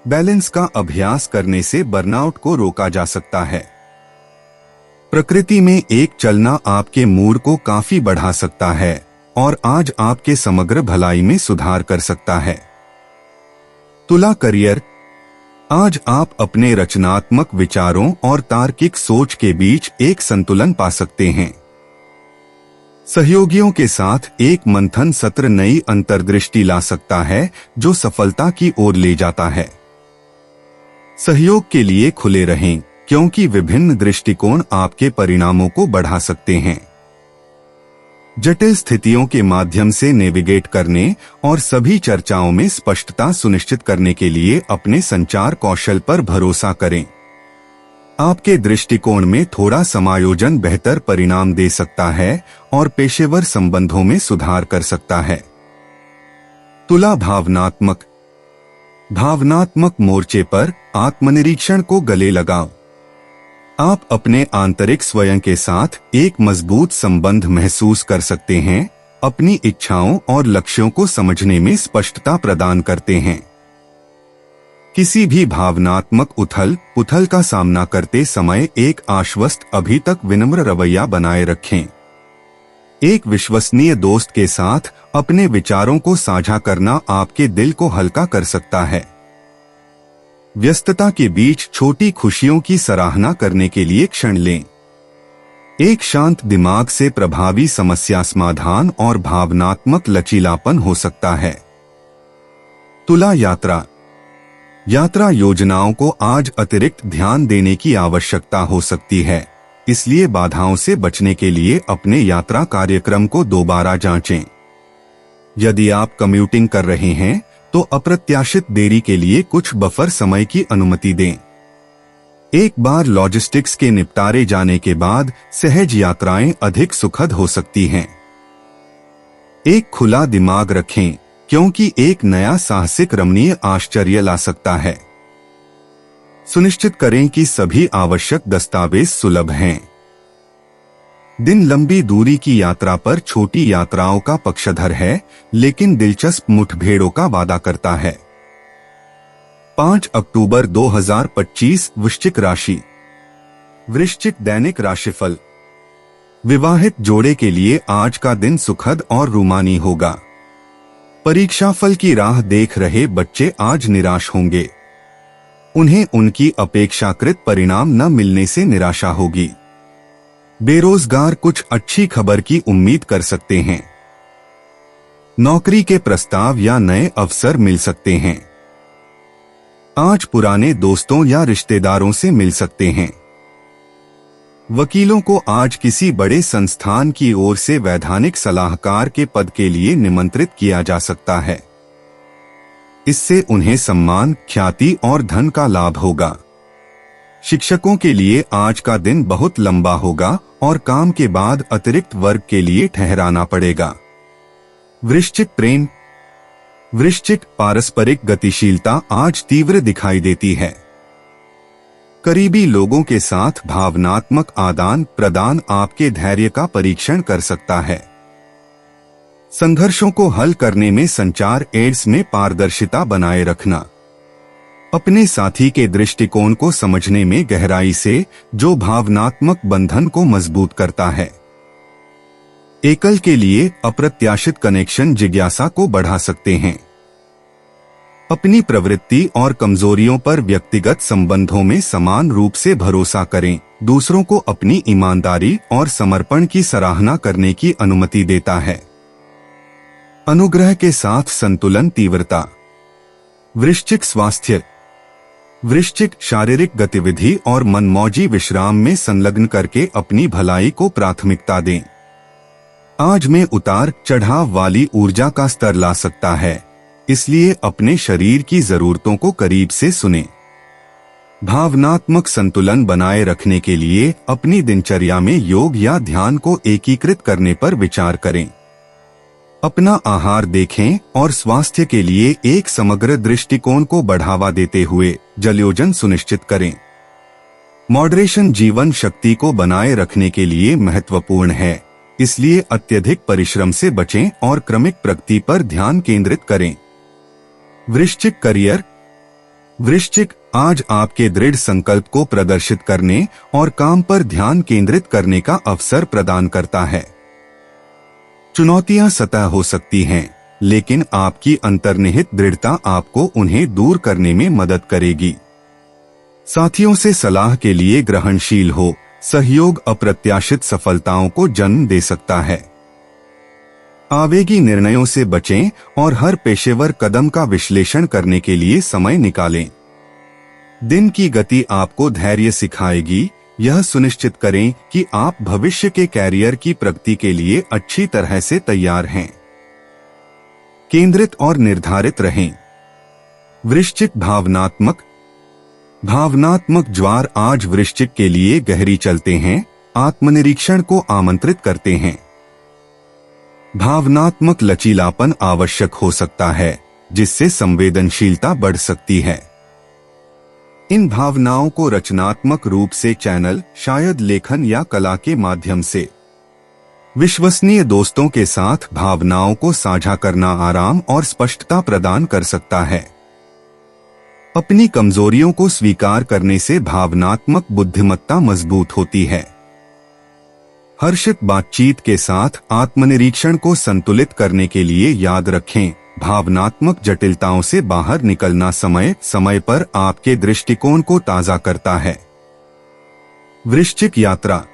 S2: बैलेंस का अभ्यास करने से बर्नआउट को रोका जा सकता है। प्रकृति में एक चलना आपके मूड को काफी बढ़ा सकता है और आज आपके समग्र भलाई में सुधार कर सकता है। तुला करियर, आज आप अपने रचनात्मक विचारों और तार्किक सोच के बीच एक संतुलन पा सकते हैं। सहयोगियों के साथ एक मंथन सत्र नई अंतर्दृष्टि ला सकता है जो सफलता की ओर ले जाता है। सहयोग के लिए खुले रहें, क्योंकि विभिन्न दृष्टिकोण आपके परिणामों को बढ़ा सकते हैं। जटिल स्थितियों के माध्यम से नेविगेट करने और सभी चर्चाओं में स्पष्टता सुनिश्चित करने के लिए अपने संचार कौशल पर भरोसा करें। आपके दृष्टिकोण में थोड़ा समायोजन बेहतर परिणाम दे सकता है और पेशेवर संबंधों में सुधार कर सकता है। तुला भावनात्मक मोर्चे पर आत्मनिरीक्षण को गले लगाओ। आप अपने आंतरिक स्वयं के साथ एक मजबूत संबंध महसूस कर सकते हैं, अपनी इच्छाओं और लक्ष्यों को समझने में स्पष्टता प्रदान करते हैं। किसी भी भावनात्मक उथल-पुथल का सामना करते समय एक आश्वस्त, अभी तक विनम्र रवैया बनाए रखें। एक विश्वसनीय दोस्त के साथ अपने विचारों को साझा करना आपके दिल को हल्का कर सकता है। व्यस्तता के बीच छोटी खुशियों की सराहना करने के लिए क्षण लें। एक शांत दिमाग से प्रभावी समस्या समाधान और भावनात्मक लचीलापन हो सकता है। तुला यात्रा योजनाओं को आज अतिरिक्त ध्यान देने की आवश्यकता हो सकती है, इसलिए बाधाओं से बचने के लिए अपने यात्रा कार्यक्रम को दोबारा जांचें। यदि आप कम्यूटिंग कर रहे हैं तो अप्रत्याशित देरी के लिए कुछ बफर समय की अनुमति दें। एक बार लॉजिस्टिक्स के निपटारे जाने के बाद सहज यात्राएं अधिक सुखद हो सकती हैं। एक खुला दिमाग रखें, क्योंकि एक नया साहसिक रमणीय आश्चर्य ला सकता है। सुनिश्चित करें कि सभी आवश्यक दस्तावेज सुलभ हैं। दिन लंबी दूरी की यात्रा पर छोटी यात्राओं का पक्षधर है, लेकिन दिलचस्प मुठभेड़ों का वादा करता है। 5 अक्टूबर 2025 वृश्चिक राशि। वृश्चिक दैनिक राशिफल। विवाहित जोड़े के लिए आज का दिन सुखद और रूमानी होगा। परीक्षाफल की राह देख रहे बच्चे आज निराश होंगे। उन्हें उनकी अपेक्षाकृत परिणाम न मिलने से निराशा होगी। बेरोजगार कुछ अच्छी खबर की उम्मीद कर सकते हैं। नौकरी के प्रस्ताव या नए अवसर मिल सकते हैं। आज पुराने दोस्तों या रिश्तेदारों से मिल सकते हैं। वकीलों को आज किसी बड़े संस्थान की ओर से वैधानिक सलाहकार के पद के लिए निमंत्रित किया जा सकता है। इससे उन्हें सम्मान, ख्याति और धन का लाभ होगा। शिक्षकों के लिए आज का दिन बहुत लंबा होगा और काम के बाद अतिरिक्त वर्क के लिए ठहराना पड़ेगा। वृश्चिक प्रेम। वृश्चिक पारस्परिक गतिशीलता आज तीव्र दिखाई देती है। करीबी लोगों के साथ भावनात्मक आदान प्रदान आपके धैर्य का परीक्षण कर सकता है। संघर्षों को हल करने में संचार एड्स में पारदर्शिता बनाए रखना। अपने साथी के दृष्टिकोण को समझने में गहराई से, जो भावनात्मक बंधन को मजबूत करता है। एकल के लिए अप्रत्याशित कनेक्शन जिज्ञासा को बढ़ा सकते हैं। अपनी प्रवृत्ति और कमजोरियों पर व्यक्तिगत संबंधों में समान रूप से भरोसा करें। दूसरों को अपनी ईमानदारी और समर्पण की सराहना करने की अनुमति देता है। अनुग्रह के साथ संतुलन तीव्रता। वृश्चिक स्वास्थ्य। वृश्चिक शारीरिक गतिविधि और मनमौजी विश्राम में संलग्न करके अपनी भलाई को प्राथमिकता दें। आज में उतार चढ़ाव वाली ऊर्जा का स्तर ला सकता है, इसलिए अपने शरीर की जरूरतों को करीब से सुनें। भावनात्मक संतुलन बनाए रखने के लिए अपनी दिनचर्या में योग या ध्यान को एकीकृत करने पर विचार करें। अपना आहार देखें और स्वास्थ्य के लिए एक समग्र दृष्टिकोण को बढ़ावा देते हुए जलयोजन सुनिश्चित करें। मॉडरेशन जीवन शक्ति को बनाए रखने के लिए महत्वपूर्ण है, इसलिए अत्यधिक परिश्रम से बचें और क्रमिक प्रगति पर ध्यान केंद्रित करें। वृश्चिक करियर। वृश्चिक आज आपके दृढ़ संकल्प को प्रदर्शित करने और काम पर ध्यान केंद्रित करने का अवसर प्रदान करता है। चुनौतियां सतह हो सकती हैं, लेकिन आपकी अंतर्निहित दृढ़ता आपको उन्हें दूर करने में मदद करेगी। साथियों से सलाह के लिए ग्रहणशील हो। सहयोग अप्रत्याशित सफलताओं को जन्म दे सकता है। आवेगी निर्णयों से बचें और हर पेशेवर कदम का विश्लेषण करने के लिए समय निकालें। दिन की गति आपको धैर्य सिखाएगी। यह सुनिश्चित करें कि आप भविष्य के कैरियर की प्रगति के लिए अच्छी तरह से तैयार हैं। केंद्रित और निर्धारित रहें। वृश्चिक भावनात्मक ज्वार आज वृश्चिक के लिए गहरी चलते हैं, आत्मनिरीक्षण को आमंत्रित करते हैं। भावनात्मक लचीलापन आवश्यक हो सकता है, जिससे संवेदनशीलता बढ़ सकती है। इन भावनाओं को रचनात्मक रूप से चैनल, शायद लेखन या कला के माध्यम से। विश्वसनीय दोस्तों के साथ भावनाओं को साझा करना आराम और स्पष्टता प्रदान कर सकता है। अपनी कमजोरियों को स्वीकार करने से भावनात्मक बुद्धिमत्ता मजबूत होती है। हर्षित बातचीत के साथ आत्मनिरीक्षण को संतुलित करने के लिए याद रखें, भावनात्मक जटिलताओं से बाहर निकलना समय समय पर आपके दृष्टिकोण को ताजा करता है। वृश्चिक यात्रा।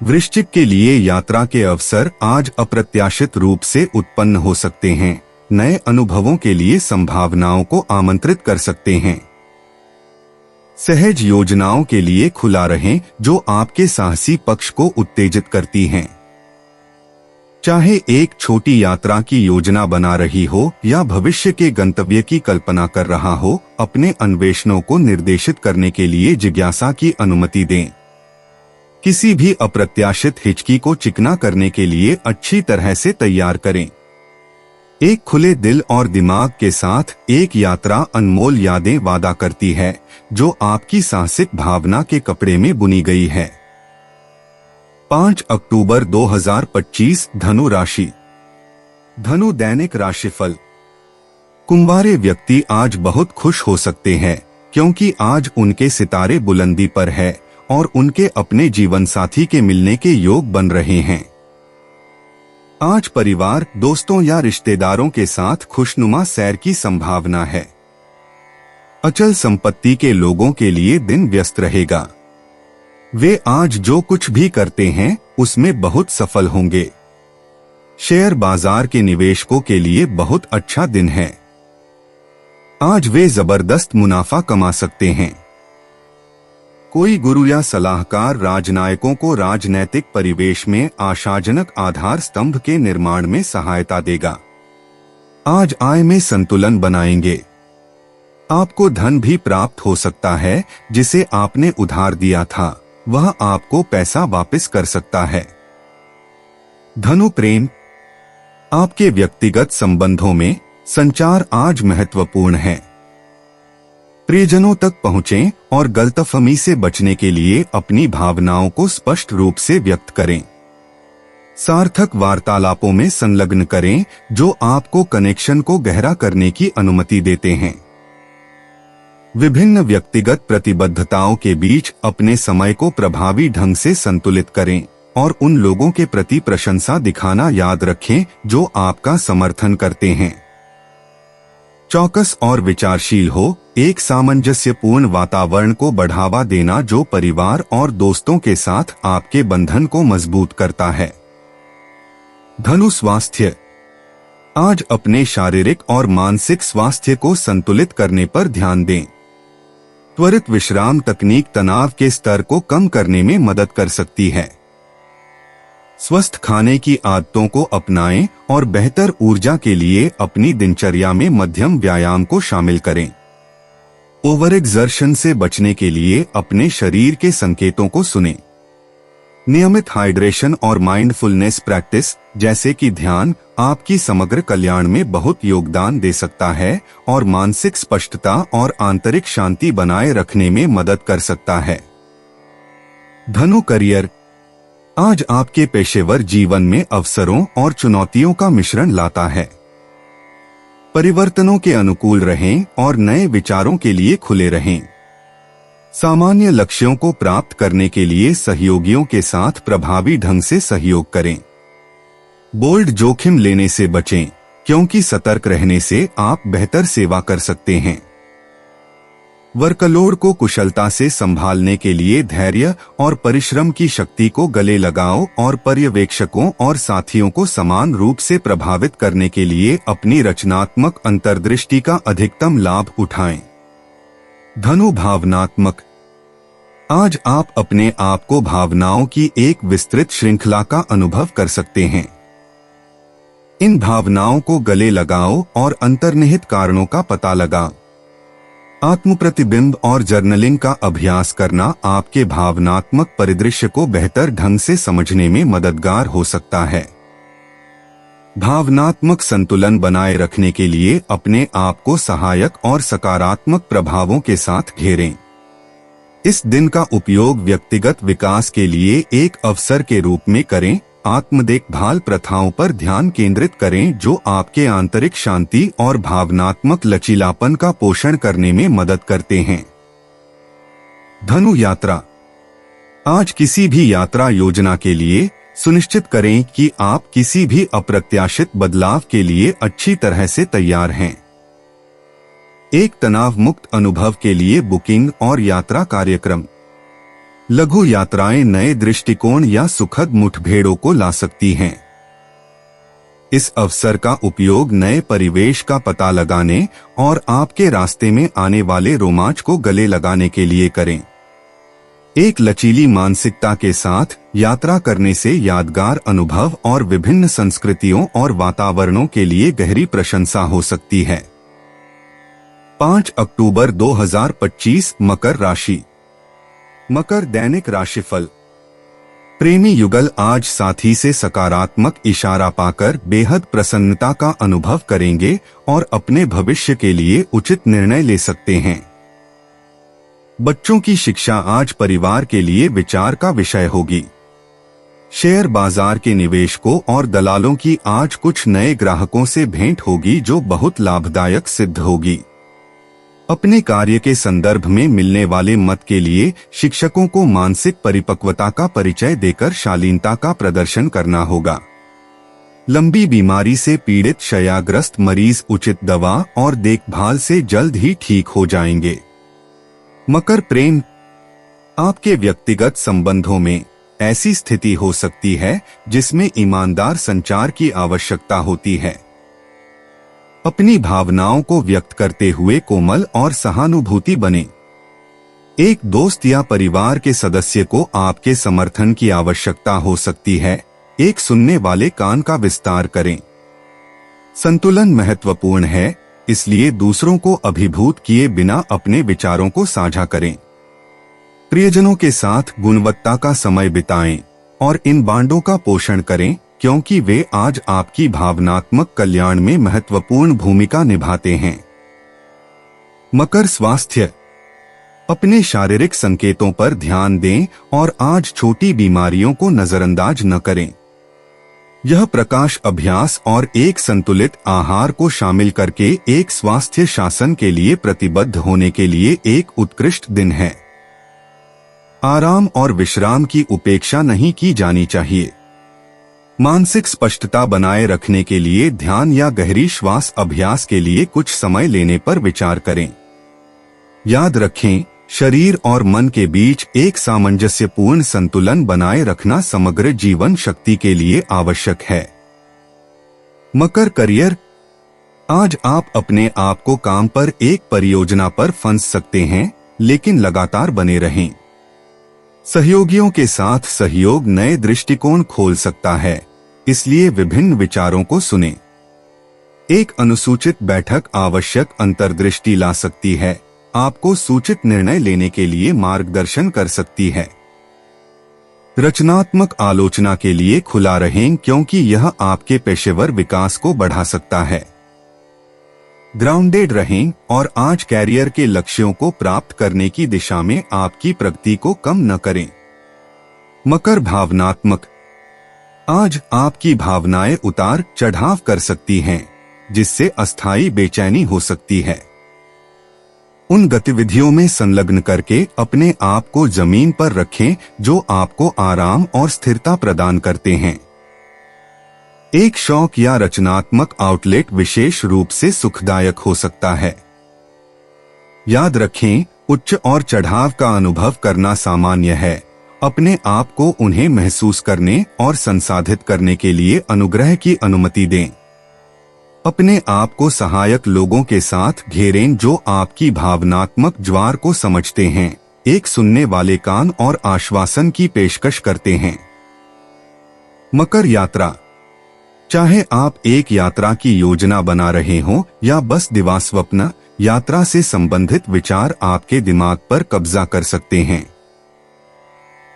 S2: वृश्चिक के लिए यात्रा के अवसर आज अप्रत्याशित रूप से उत्पन्न हो सकते हैं, नए अनुभवों के लिए संभावनाओं को आमंत्रित कर सकते हैं। सहज योजनाओं के लिए खुला रहें जो आपके साहसी पक्ष को उत्तेजित करती हैं। चाहे एक छोटी यात्रा की योजना बना रही हो या भविष्य के गंतव्य की कल्पना कर रहा हो, अपने अन्वेषणों को निर्देशित करने के लिए जिज्ञासा की अनुमति दें। किसी भी अप्रत्याशित हिचकी को चिकना करने के लिए अच्छी तरह से तैयार करें। एक खुले दिल और दिमाग के साथ एक यात्रा अनमोल यादें वादा करती है, जो आपकी साहसिक भावना के कपड़े में बुनी गई है। 5 अक्टूबर 2025 धनु राशि। धनु दैनिक राशिफल। कुंवारे व्यक्ति आज बहुत खुश हो सकते हैं, क्योंकि आज उनके सितारे बुलंदी पर है और उनके अपने जीवन साथी के मिलने के योग बन रहे हैं। आज परिवार, दोस्तों या रिश्तेदारों के साथ खुशनुमा सैर की संभावना है। अचल संपत्ति के लोगों के लिए दिन व्यस्त रहेगा। वे आज जो कुछ भी करते हैं उसमें बहुत सफल होंगे। शेयर बाजार के निवेशकों के लिए बहुत अच्छा दिन है। आज वे जबरदस्त मुनाफा कमा सकते हैं। कोई गुरु या सलाहकार राजनयिकों को राजनैतिक परिवेश में आशाजनक आधार स्तंभ के निर्माण में सहायता देगा। आज आय में संतुलन बनाएंगे। आपको धन भी प्राप्त हो सकता है जिसे आपने उधार दिया था, वह आपको पैसा वापस कर सकता है। धनु प्रेम। आपके व्यक्तिगत संबंधों में संचार आज महत्वपूर्ण है। प्रियजनों तक पहुंचें और गलतफहमी से बचने के लिए अपनी भावनाओं को स्पष्ट रूप से व्यक्त करें। सार्थक वार्तालापों में संलग्न करें जो आपको कनेक्शन को गहरा करने की अनुमति देते हैं। विभिन्न व्यक्तिगत प्रतिबद्धताओं के बीच अपने समय को प्रभावी ढंग से संतुलित करें और उन लोगों के प्रति प्रशंसा दिखाना याद रखें जो आपका समर्थन करते हैं। चौकस और विचारशील हो, एक सामंजस्यपूर्ण वातावरण को बढ़ावा देना जो परिवार और दोस्तों के साथ आपके बंधन को मजबूत करता है। धनु स्वास्थ्य। आज अपने शारीरिक और मानसिक स्वास्थ्य को संतुलित करने पर ध्यान दें। त्वरित विश्राम तकनीक तनाव के स्तर को कम करने में मदद कर सकती है। स्वस्थ खाने की आदतों को अपनाएं और बेहतर ऊर्जा के लिए अपनी दिनचर्या में मध्यम व्यायाम को शामिल करें। ओवर एक्सर्शन से बचने के लिए अपने शरीर के संकेतों को सुनें। नियमित हाइड्रेशन और माइंडफुलनेस प्रैक्टिस जैसे कि ध्यान आपकी समग्र कल्याण में बहुत योगदान दे सकता है और मानसिक स्पष्टता और आंतरिक शांति बनाए रखने में मदद कर सकता है। धनु करियर। आज आपके पेशेवर जीवन में अवसरों और चुनौतियों का मिश्रण लाता है। परिवर्तनों के अनुकूल रहें और नए विचारों के लिए खुले रहें। सामान्य लक्ष्यों को प्राप्त करने के लिए सहयोगियों के साथ प्रभावी ढंग से सहयोग करें। बोल्ड जोखिम लेने से बचें, क्योंकि सतर्क रहने से आप बेहतर सेवा कर सकते हैं। वर्कलोड को कुशलता से संभालने के लिए धैर्य और परिश्रम की शक्ति को गले लगाओ और पर्यवेक्षकों और साथियों को समान रूप से प्रभावित करने के लिए अपनी रचनात्मक अंतर्दृष्टि का अधिकतम लाभ उठाएं। धनु भावनात्मक। आज आप अपने आप को भावनाओं की एक विस्तृत श्रृंखला का अनुभव कर सकते हैं। इन भावनाओं को गले लगाओ और अंतर्निहित कारणों का पता लगाओ। आत्म प्रतिबिंब और जर्नलिंग का अभ्यास करना आपके भावनात्मक परिदृश्य को बेहतर ढंग से समझने में मददगार हो सकता है। भावनात्मक संतुलन बनाए रखने के लिए अपने आप को सहायक और सकारात्मक प्रभावों के साथ घेरें। इस दिन का उपयोग व्यक्तिगत विकास के लिए एक अवसर के रूप में करें। आत्म देखभाल प्रथाओं पर ध्यान केंद्रित करें जो आपके आंतरिक शांति और भावनात्मक लचीलापन का पोषण करने में मदद करते हैं। धनु यात्रा। आज किसी भी यात्रा योजना के लिए सुनिश्चित करें कि आप किसी भी अप्रत्याशित बदलाव के लिए अच्छी तरह से तैयार हैं। एक तनाव मुक्त अनुभव के लिए बुकिंग और यात्रा कार्यक्रम। लघु यात्राएं नए दृष्टिकोण या सुखद मुठभेड़ों को ला सकती हैं। इस अवसर का उपयोग नए परिवेश का पता लगाने और आपके रास्ते में आने वाले रोमांच को गले लगाने के लिए करें। एक लचीली मानसिकता के साथ यात्रा करने से यादगार अनुभव और विभिन्न संस्कृतियों और वातावरणों के लिए गहरी प्रशंसा हो सकती है। 5 अक्टूबर 2025 मकर राशि। मकर दैनिक राशिफल। प्रेमी युगल आज साथी से सकारात्मक इशारा पाकर बेहद प्रसन्नता का अनुभव करेंगे और अपने भविष्य के लिए उचित निर्णय ले सकते हैं। बच्चों की शिक्षा आज परिवार के लिए विचार का विषय होगी। शेयर बाजार के निवेशकों और दलालों की आज कुछ नए ग्राहकों से भेंट होगी जो बहुत लाभदायक सिद्ध होगी। अपने कार्य के संदर्भ में मिलने वाले मत के लिए शिक्षकों को मानसिक परिपक्वता का परिचय देकर शालीनता का प्रदर्शन करना होगा। लंबी बीमारी से पीड़ित शय्याग्रस्त मरीज उचित दवा और देखभाल से जल्द ही ठीक हो जाएंगे। मकर प्रेम। आपके व्यक्तिगत संबंधों में ऐसी स्थिति हो सकती है जिसमें ईमानदार संचार की आवश्यकता होती है। अपनी भावनाओं को व्यक्त करते हुए कोमल और सहानुभूति बने। एक दोस्त या परिवार के सदस्य को आपके समर्थन की आवश्यकता हो सकती है। एक सुनने वाले कान का विस्तार करें। संतुलन महत्वपूर्ण है, इसलिए दूसरों को अभिभूत किए बिना अपने विचारों को साझा करें। प्रियजनों के साथ गुणवत्ता का समय बिताएं और इन बांडों का पोषण करें क्योंकि वे आज आपकी भावनात्मक कल्याण में महत्वपूर्ण भूमिका निभाते हैं। मकर स्वास्थ्य। अपने शारीरिक संकेतों पर ध्यान दें और आज छोटी बीमारियों को नजरअंदाज न करें। यह प्रकाश अभ्यास और एक संतुलित आहार को शामिल करके एक स्वास्थ्य शासन के लिए प्रतिबद्ध होने के लिए एक उत्कृष्ट दिन है। आराम और विश्राम की उपेक्षा नहीं की जानी चाहिए। मानसिक स्पष्टता बनाए रखने के लिए ध्यान या गहरी श्वास अभ्यास के लिए कुछ समय लेने पर विचार करें। याद रखें, शरीर और मन के बीच एक सामंजस्यपूर्ण संतुलन बनाए रखना समग्र जीवन शक्ति के लिए आवश्यक है। मकर करियर। आज आप अपने आप को काम पर एक परियोजना पर फंस सकते हैं, लेकिन लगातार बने रहें। सहयोगियों के साथ सहयोग नए दृष्टिकोण खोल सकता है, इसलिए विभिन्न विचारों को सुनें। एक अनुसूचित बैठक आवश्यक अंतर्दृष्टि ला सकती है, आपको सूचित निर्णय लेने के लिए मार्गदर्शन कर सकती है। रचनात्मक आलोचना के लिए खुला रहें, क्योंकि यह आपके पेशेवर विकास को बढ़ा सकता है। ग्राउंडेड रहें और आज कैरियर के लक्ष्यों को प्राप्त करने की दिशा में आपकी प्रगति को कम न करें। मकर भावनात्मक। आज आपकी भावनाएं उतार चढ़ाव कर सकती हैं, जिससे अस्थायी बेचैनी हो सकती है। उन गतिविधियों में संलग्न करके अपने आप को जमीन पर रखें जो आपको आराम और स्थिरता प्रदान करते हैं। एक शौक या रचनात्मक आउटलेट विशेष रूप से सुखदायक हो सकता है। याद रखें, उच्च और चढ़ाव का अनुभव करना सामान्य है। अपने आप को उन्हें महसूस करने और संसाधित करने के लिए अनुग्रह की अनुमति दें। अपने आप को सहायक लोगों के साथ घेरें जो आपकी भावनात्मक ज्वार को समझते हैं, एक सुनने वाले कान और आश्वासन की पेशकश करते हैं। मकर यात्रा। चाहे आप एक यात्रा की योजना बना रहे हों या बस दिवास्वप्न, यात्रा से संबंधित विचार आपके दिमाग पर कब्जा कर सकते हैं।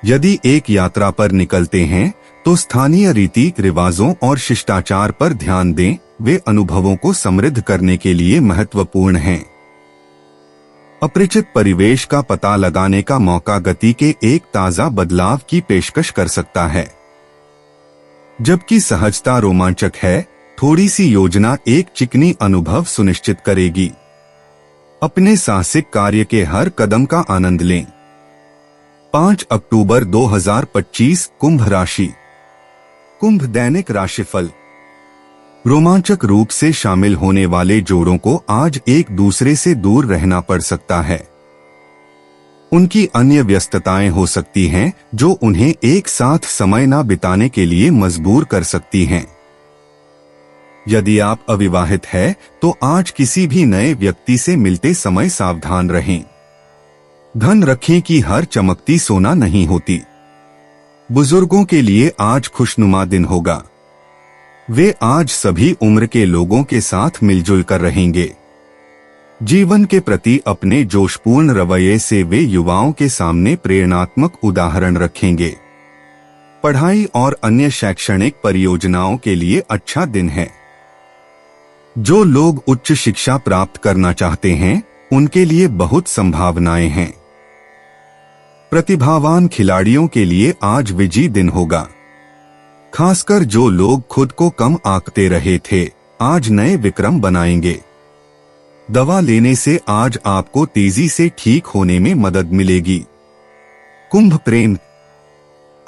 S2: यदि एक यात्रा पर निकलते हैं तो स्थानीय रीति रिवाजों और शिष्टाचार पर ध्यान दें, वे अनुभवों को समृद्ध करने के लिए महत्वपूर्ण हैं। अपरिचित परिवेश का पता लगाने का मौका गति के एक ताजा बदलाव की पेशकश कर सकता है। जबकि सहजता रोमांचक है, थोड़ी सी योजना एक चिकनी अनुभव सुनिश्चित करेगी। अपने साहसिक कार्य के हर कदम का आनंद लें। 5 अक्टूबर 2025 कुंभ राशि। कुंभ दैनिक राशिफल। रोमांचक रूप से शामिल होने वाले जोड़ों को आज एक दूसरे से दूर रहना पड़ सकता है। उनकी अन्य व्यस्तताएं हो सकती हैं जो उन्हें एक साथ समय न बिताने के लिए मजबूर कर सकती हैं। यदि आप अविवाहित हैं तो आज किसी भी नए व्यक्ति से मिलते समय सावधान रहें। धन रखें कि हर चमकती सोना नहीं होती। बुजुर्गों के लिए आज खुशनुमा दिन होगा। वे आज सभी उम्र के लोगों के साथ मिलजुल कर रहेंगे। जीवन के प्रति अपने जोशपूर्ण रवैये से वे युवाओं के सामने प्रेरणात्मक उदाहरण रखेंगे। पढ़ाई और अन्य शैक्षणिक परियोजनाओं के लिए अच्छा दिन है। जो लोग उच्च शिक्षा प्राप्त करना चाहते हैं, उनके लिए बहुत संभावनाएं हैं। प्रतिभावान खिलाड़ियों के लिए आज विजयी दिन होगा। खासकर जो लोग खुद को कम आंकते रहे थे, आज नए विक्रम बनाएंगे। दवा लेने से आज आपको तेजी से ठीक होने में मदद मिलेगी। कुंभ प्रेम।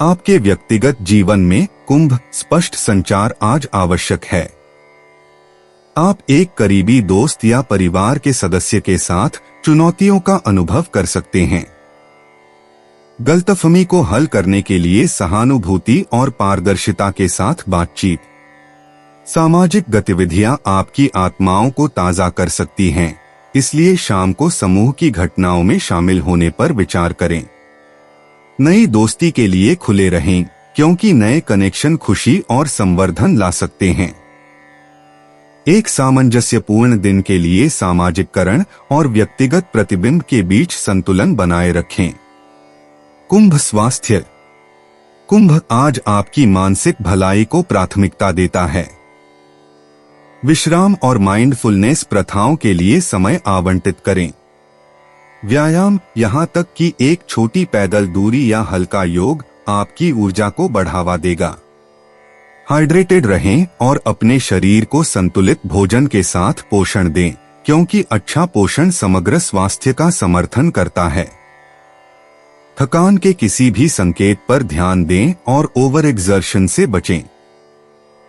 S2: आपके व्यक्तिगत जीवन में कुंभ स्पष्ट संचार आज आवश्यक है। आप एक करीबी दोस्त या परिवार के सदस्य के साथ चुनौतियों का अनुभव कर सकते हैं। गलतफहमी को हल करने के लिए सहानुभूति और पारदर्शिता के साथ बातचीत। सामाजिक गतिविधियां आपकी आत्माओं को ताजा कर सकती हैं, इसलिए शाम को समूह की घटनाओं में शामिल होने पर विचार करें। नई दोस्ती के लिए खुले रहें, क्योंकि नए कनेक्शन खुशी और संवर्धन ला सकते हैं। एक सामंजस्यपूर्ण दिन के लिए सामाजिककरण और व्यक्तिगत प्रतिबिंब के बीच संतुलन बनाए रखें। कुंभ स्वास्थ्य। कुंभ आज आपकी मानसिक भलाई को प्राथमिकता देता है। विश्राम और माइंडफुलनेस प्रथाओं के लिए समय आवंटित करें। व्यायाम, यहां तक कि एक छोटी पैदल दूरी या हल्का योग आपकी ऊर्जा को बढ़ावा देगा। हाइड्रेटेड रहें और अपने शरीर को संतुलित भोजन के साथ पोषण दें, क्योंकि अच्छा पोषण समग्र स्वास्थ्य का समर्थन करता है। थकान के किसी भी संकेत पर ध्यान दें और ओवर एक्सर्शन से बचें।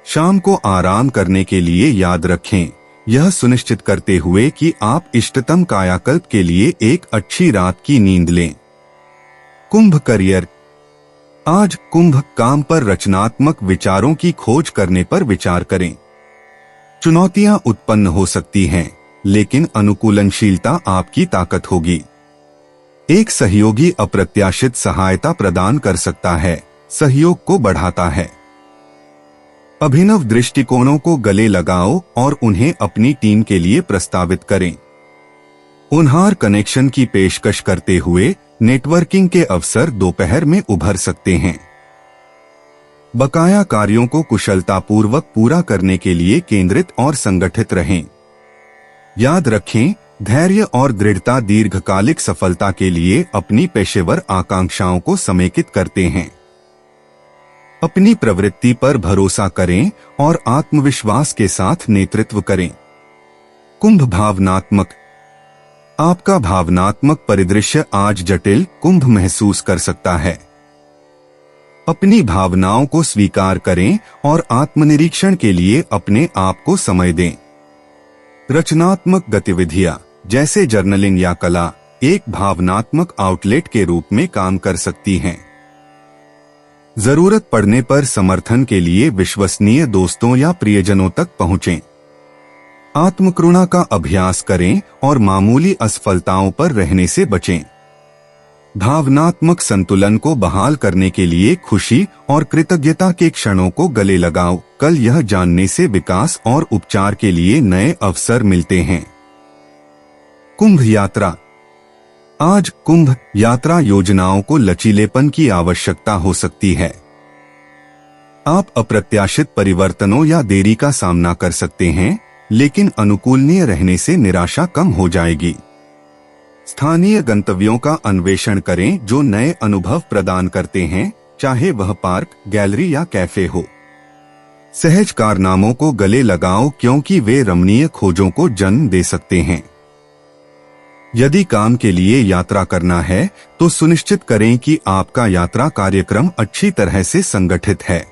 S2: शाम को आराम करने के लिए याद रखें, यह सुनिश्चित करते हुए कि आप इष्टतम कायाकल्प के लिए एक अच्छी रात की नींद लें। कुंभ करियर। आज कुंभ काम पर रचनात्मक विचारों की खोज करने पर विचार करें। चुनौतियां उत्पन्न हो सकती हैं, लेकिन अनुकूलनशीलता आपकी ताकत होगी। एक सहयोगी अप्रत्याशित सहायता प्रदान कर सकता है, सहयोग को बढ़ाता है। अभिनव दृष्टिकोणों को गले लगाओ और उन्हें अपनी टीम के लिए प्रस्तावित करें। उन्हार कनेक्शन की पेशकश करते हुए नेटवर्किंग के अवसर दोपहर में उभर सकते हैं। बकाया कार्यों को कुशलतापूर्वक पूरा करने के लिए केंद्रित और संगठित रहें। याद रखें, धैर्य और दृढ़ता दीर्घकालिक सफलता के लिए अपनी पेशेवर आकांक्षाओं को समेकित करते हैं। अपनी प्रवृत्ति पर भरोसा करें और आत्मविश्वास के साथ नेतृत्व करें। कुंभ भावनात्मक। आपका भावनात्मक परिदृश्य आज जटिल कुंभ महसूस कर सकता है। अपनी भावनाओं को स्वीकार करें और आत्मनिरीक्षण के लिए अपने आप को समय दें। रचनात्मक गतिविधियां जैसे जर्नलिंग या कला एक भावनात्मक आउटलेट के रूप में काम कर सकती हैं। जरूरत पड़ने पर समर्थन के लिए विश्वसनीय दोस्तों या प्रियजनों तक पहुंचें। आत्मकरुणा का अभ्यास करें और मामूली असफलताओं पर रहने से बचें। भावनात्मक संतुलन को बहाल करने के लिए खुशी और कृतज्ञता के क्षणों को गले लगाओ। कल यह जानने से विकास और उपचार के लिए नए अवसर मिलते हैं। कुंभ यात्रा। आज कुंभ यात्रा योजनाओं को लचीलेपन की आवश्यकता हो सकती है। आप अप्रत्याशित परिवर्तनों या देरी का सामना कर सकते हैं, लेकिन अनुकूलनीय रहने से निराशा कम हो जाएगी। स्थानीय गंतव्यों का अन्वेषण करें जो नए अनुभव प्रदान करते हैं, चाहे वह पार्क, गैलरी या कैफे हो। सहज कारनामों को गले लगाओ क्योंकि वे रमणीय खोजों को जन्म दे सकते हैं। यदि काम के लिए यात्रा करना है तो सुनिश्चित करें कि आपका यात्रा कार्यक्रम अच्छी तरह से संगठित है।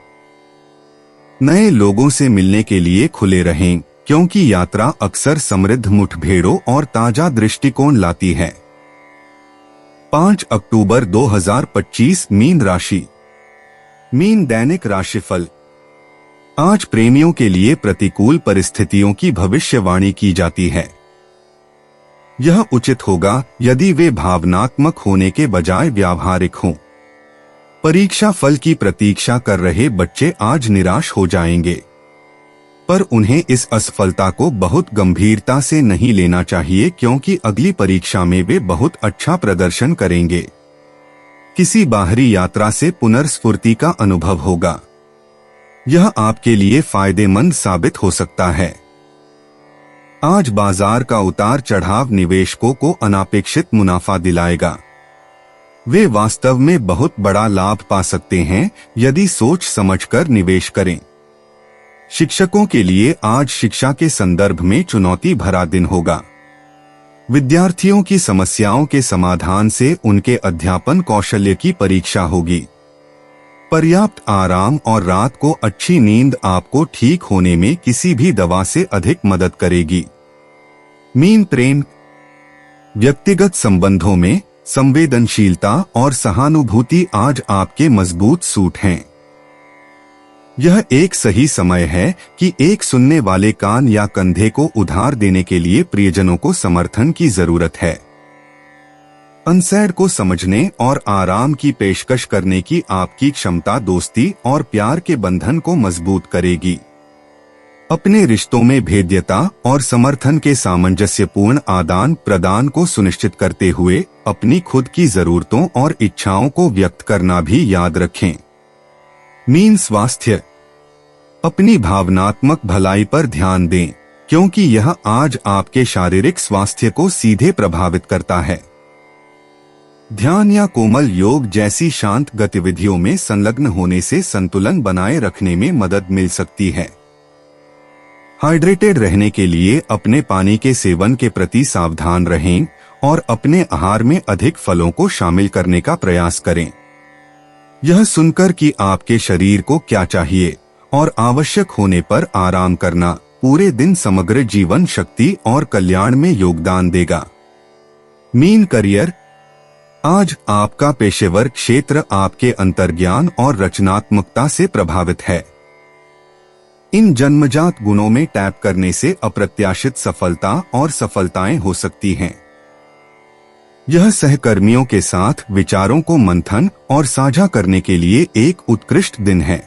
S2: नए लोगों से मिलने के लिए खुले रहें क्योंकि यात्रा अक्सर समृद्ध मुठभेड़ों और ताजा दृष्टिकोण लाती है। 5 अक्टूबर 2025 मीन राशि। मीन दैनिक राशिफल। आज प्रेमियों के लिए प्रतिकूल परिस्थितियों की भविष्यवाणी की जाती है। यह उचित होगा यदि वे भावनात्मक होने के बजाय व्यावहारिक हों। परीक्षा फल की प्रतीक्षा कर रहे बच्चे आज निराश हो जाएंगे, पर उन्हें इस असफलता को बहुत गंभीरता से नहीं लेना चाहिए क्योंकि अगली परीक्षा में वे बहुत अच्छा प्रदर्शन करेंगे। किसी बाहरी यात्रा से पुनर्स्फूर्ति का अनुभव होगा। यह आपके लिए फायदेमंद साबित हो सकता है। आज बाजार का उतार चढ़ाव निवेशकों को अनापेक्षित मुनाफा दिलाएगा। वे वास्तव में बहुत बड़ा लाभ पा सकते हैं यदि सोच समझकर निवेश करें। शिक्षकों के लिए आज शिक्षा के संदर्भ में चुनौती भरा दिन होगा। विद्यार्थियों की समस्याओं के समाधान से उनके अध्यापन कौशल्य की परीक्षा होगी। पर्याप्त आराम और रात को अच्छी नींद आपको ठीक होने में किसी भी दवा से अधिक मदद करेगी। मीन प्रेम। व्यक्तिगत संबंधों में संवेदनशीलता और सहानुभूति आज आपके मजबूत सूट हैं। यह एक सही समय है कि एक सुनने वाले कान या कंधे को उधार देने के लिए प्रियजनों को समर्थन की जरूरत है। अनसैड को समझने और आराम की पेशकश करने की आपकी क्षमता दोस्ती और प्यार के बंधन को मजबूत करेगी। अपने रिश्तों में भेद्यता और समर्थन के सामंजस्यपूर्ण आदान प्रदान को सुनिश्चित करते हुए अपनी खुद की जरूरतों और इच्छाओं को व्यक्त करना भी याद रखें। मीन स्वास्थ्य। अपनी भावनात्मक भलाई पर ध्यान दें क्योंकि यह आज आपके शारीरिक स्वास्थ्य को सीधे प्रभावित करता है। ध्यान या कोमल योग जैसी शांत गतिविधियों में संलग्न होने से संतुलन बनाए रखने में मदद मिल सकती है। हाइड्रेटेड रहने के लिए अपने पानी के सेवन के प्रति सावधान रहें और अपने आहार में अधिक फलों को शामिल करने का प्रयास करें। यह सुनकर कि आपके शरीर को क्या चाहिए और आवश्यक होने पर आराम करना पूरे दिन समग्र जीवन शक्ति और कल्याण में योगदान देगा। Mean career. आज आपका पेशेवर क्षेत्र आपके अंतर्ज्ञान और रचनात्मकता से प्रभावित है। इन जन्मजात गुणों में टैप करने से अप्रत्याशित सफलता और सफलताएं हो सकती हैं। यह सहकर्मियों के साथ विचारों को मंथन और साझा करने के लिए एक उत्कृष्ट दिन है।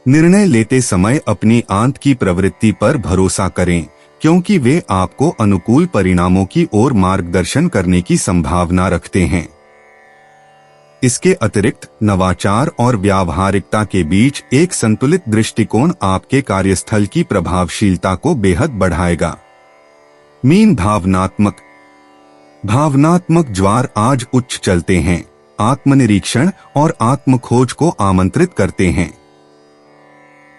S2: निर्णय लेते समय अपनी आंत की प्रवृत्ति पर भरोसा करें, क्योंकि वे आपको अनुकूल परिणामों की ओर मार्गदर्शन करने की संभावना रखते हैं। इसके अतिरिक्त नवाचार और व्यावहारिकता के बीच एक संतुलित दृष्टिकोण आपके कार्यस्थल की प्रभावशीलता को बेहद बढ़ाएगा। मीन भावनात्मक ज्वार आज उच्च चलते हैं, आत्मनिरीक्षण और आत्मखोज को आमंत्रित करते हैं।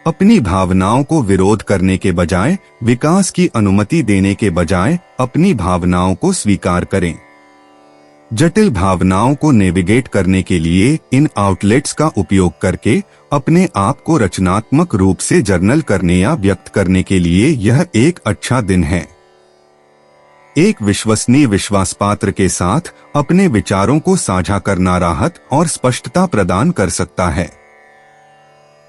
S2: अपनी भावनाओं को विरोध करने के बजाय विकास की अनुमति देने के बजाय अपनी भावनाओं को स्वीकार करें। जटिल भावनाओं को नेविगेट करने के लिए इन आउटलेट्स का उपयोग करके अपने आप को रचनात्मक रूप से जर्नल करने या व्यक्त करने के लिए यह एक अच्छा दिन है। एक विश्वसनीय विश्वासपात्र के साथ अपने विचारों को साझा करना राहत और स्पष्टता प्रदान कर सकता है।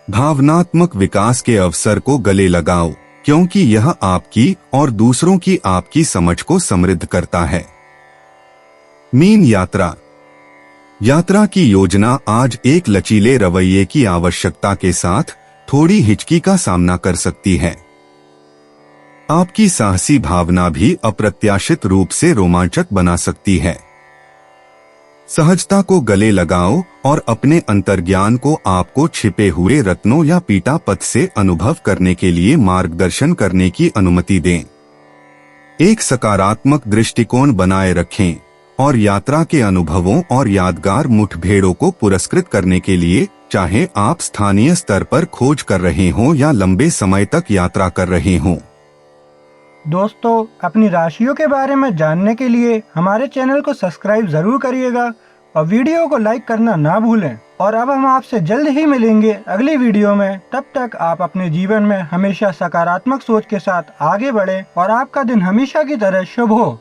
S2: भावनात्मक विकास के अवसर को गले लगाओ, क्योंकि यह आपकी और दूसरों की आपकी समझ को समृद्ध करता है। मीन यात्रा की योजना आज एक लचीले रवैये की आवश्यकता के साथ थोड़ी हिचकी का सामना कर सकती है। आपकी साहसी भावना भी अप्रत्याशित रूप से रोमांचक बना सकती है। सहजता को गले लगाओ और अपने अंतर्ज्ञान को आपको छिपे हुए रत्नों या पीटा पथ से अनुभव करने के लिए मार्गदर्शन करने की अनुमति दें। एक सकारात्मक दृष्टिकोण बनाए रखें और यात्रा के अनुभवों और यादगार मुठभेड़ों को पुरस्कृत करने के लिए, चाहे आप स्थानीय स्तर पर खोज कर रहे हों या लंबे समय तक यात्रा कर रहे हों।
S1: दोस्तों, अपनी राशियों के बारे में जानने के लिए हमारे चैनल को सब्सक्राइब जरूर करिएगा और वीडियो को लाइक करना ना भूलें। और अब हम आपसे जल्द ही मिलेंगे अगली वीडियो में। तब तक आप अपने जीवन में हमेशा सकारात्मक सोच के साथ आगे बढ़ें और आपका दिन हमेशा की तरह शुभ हो।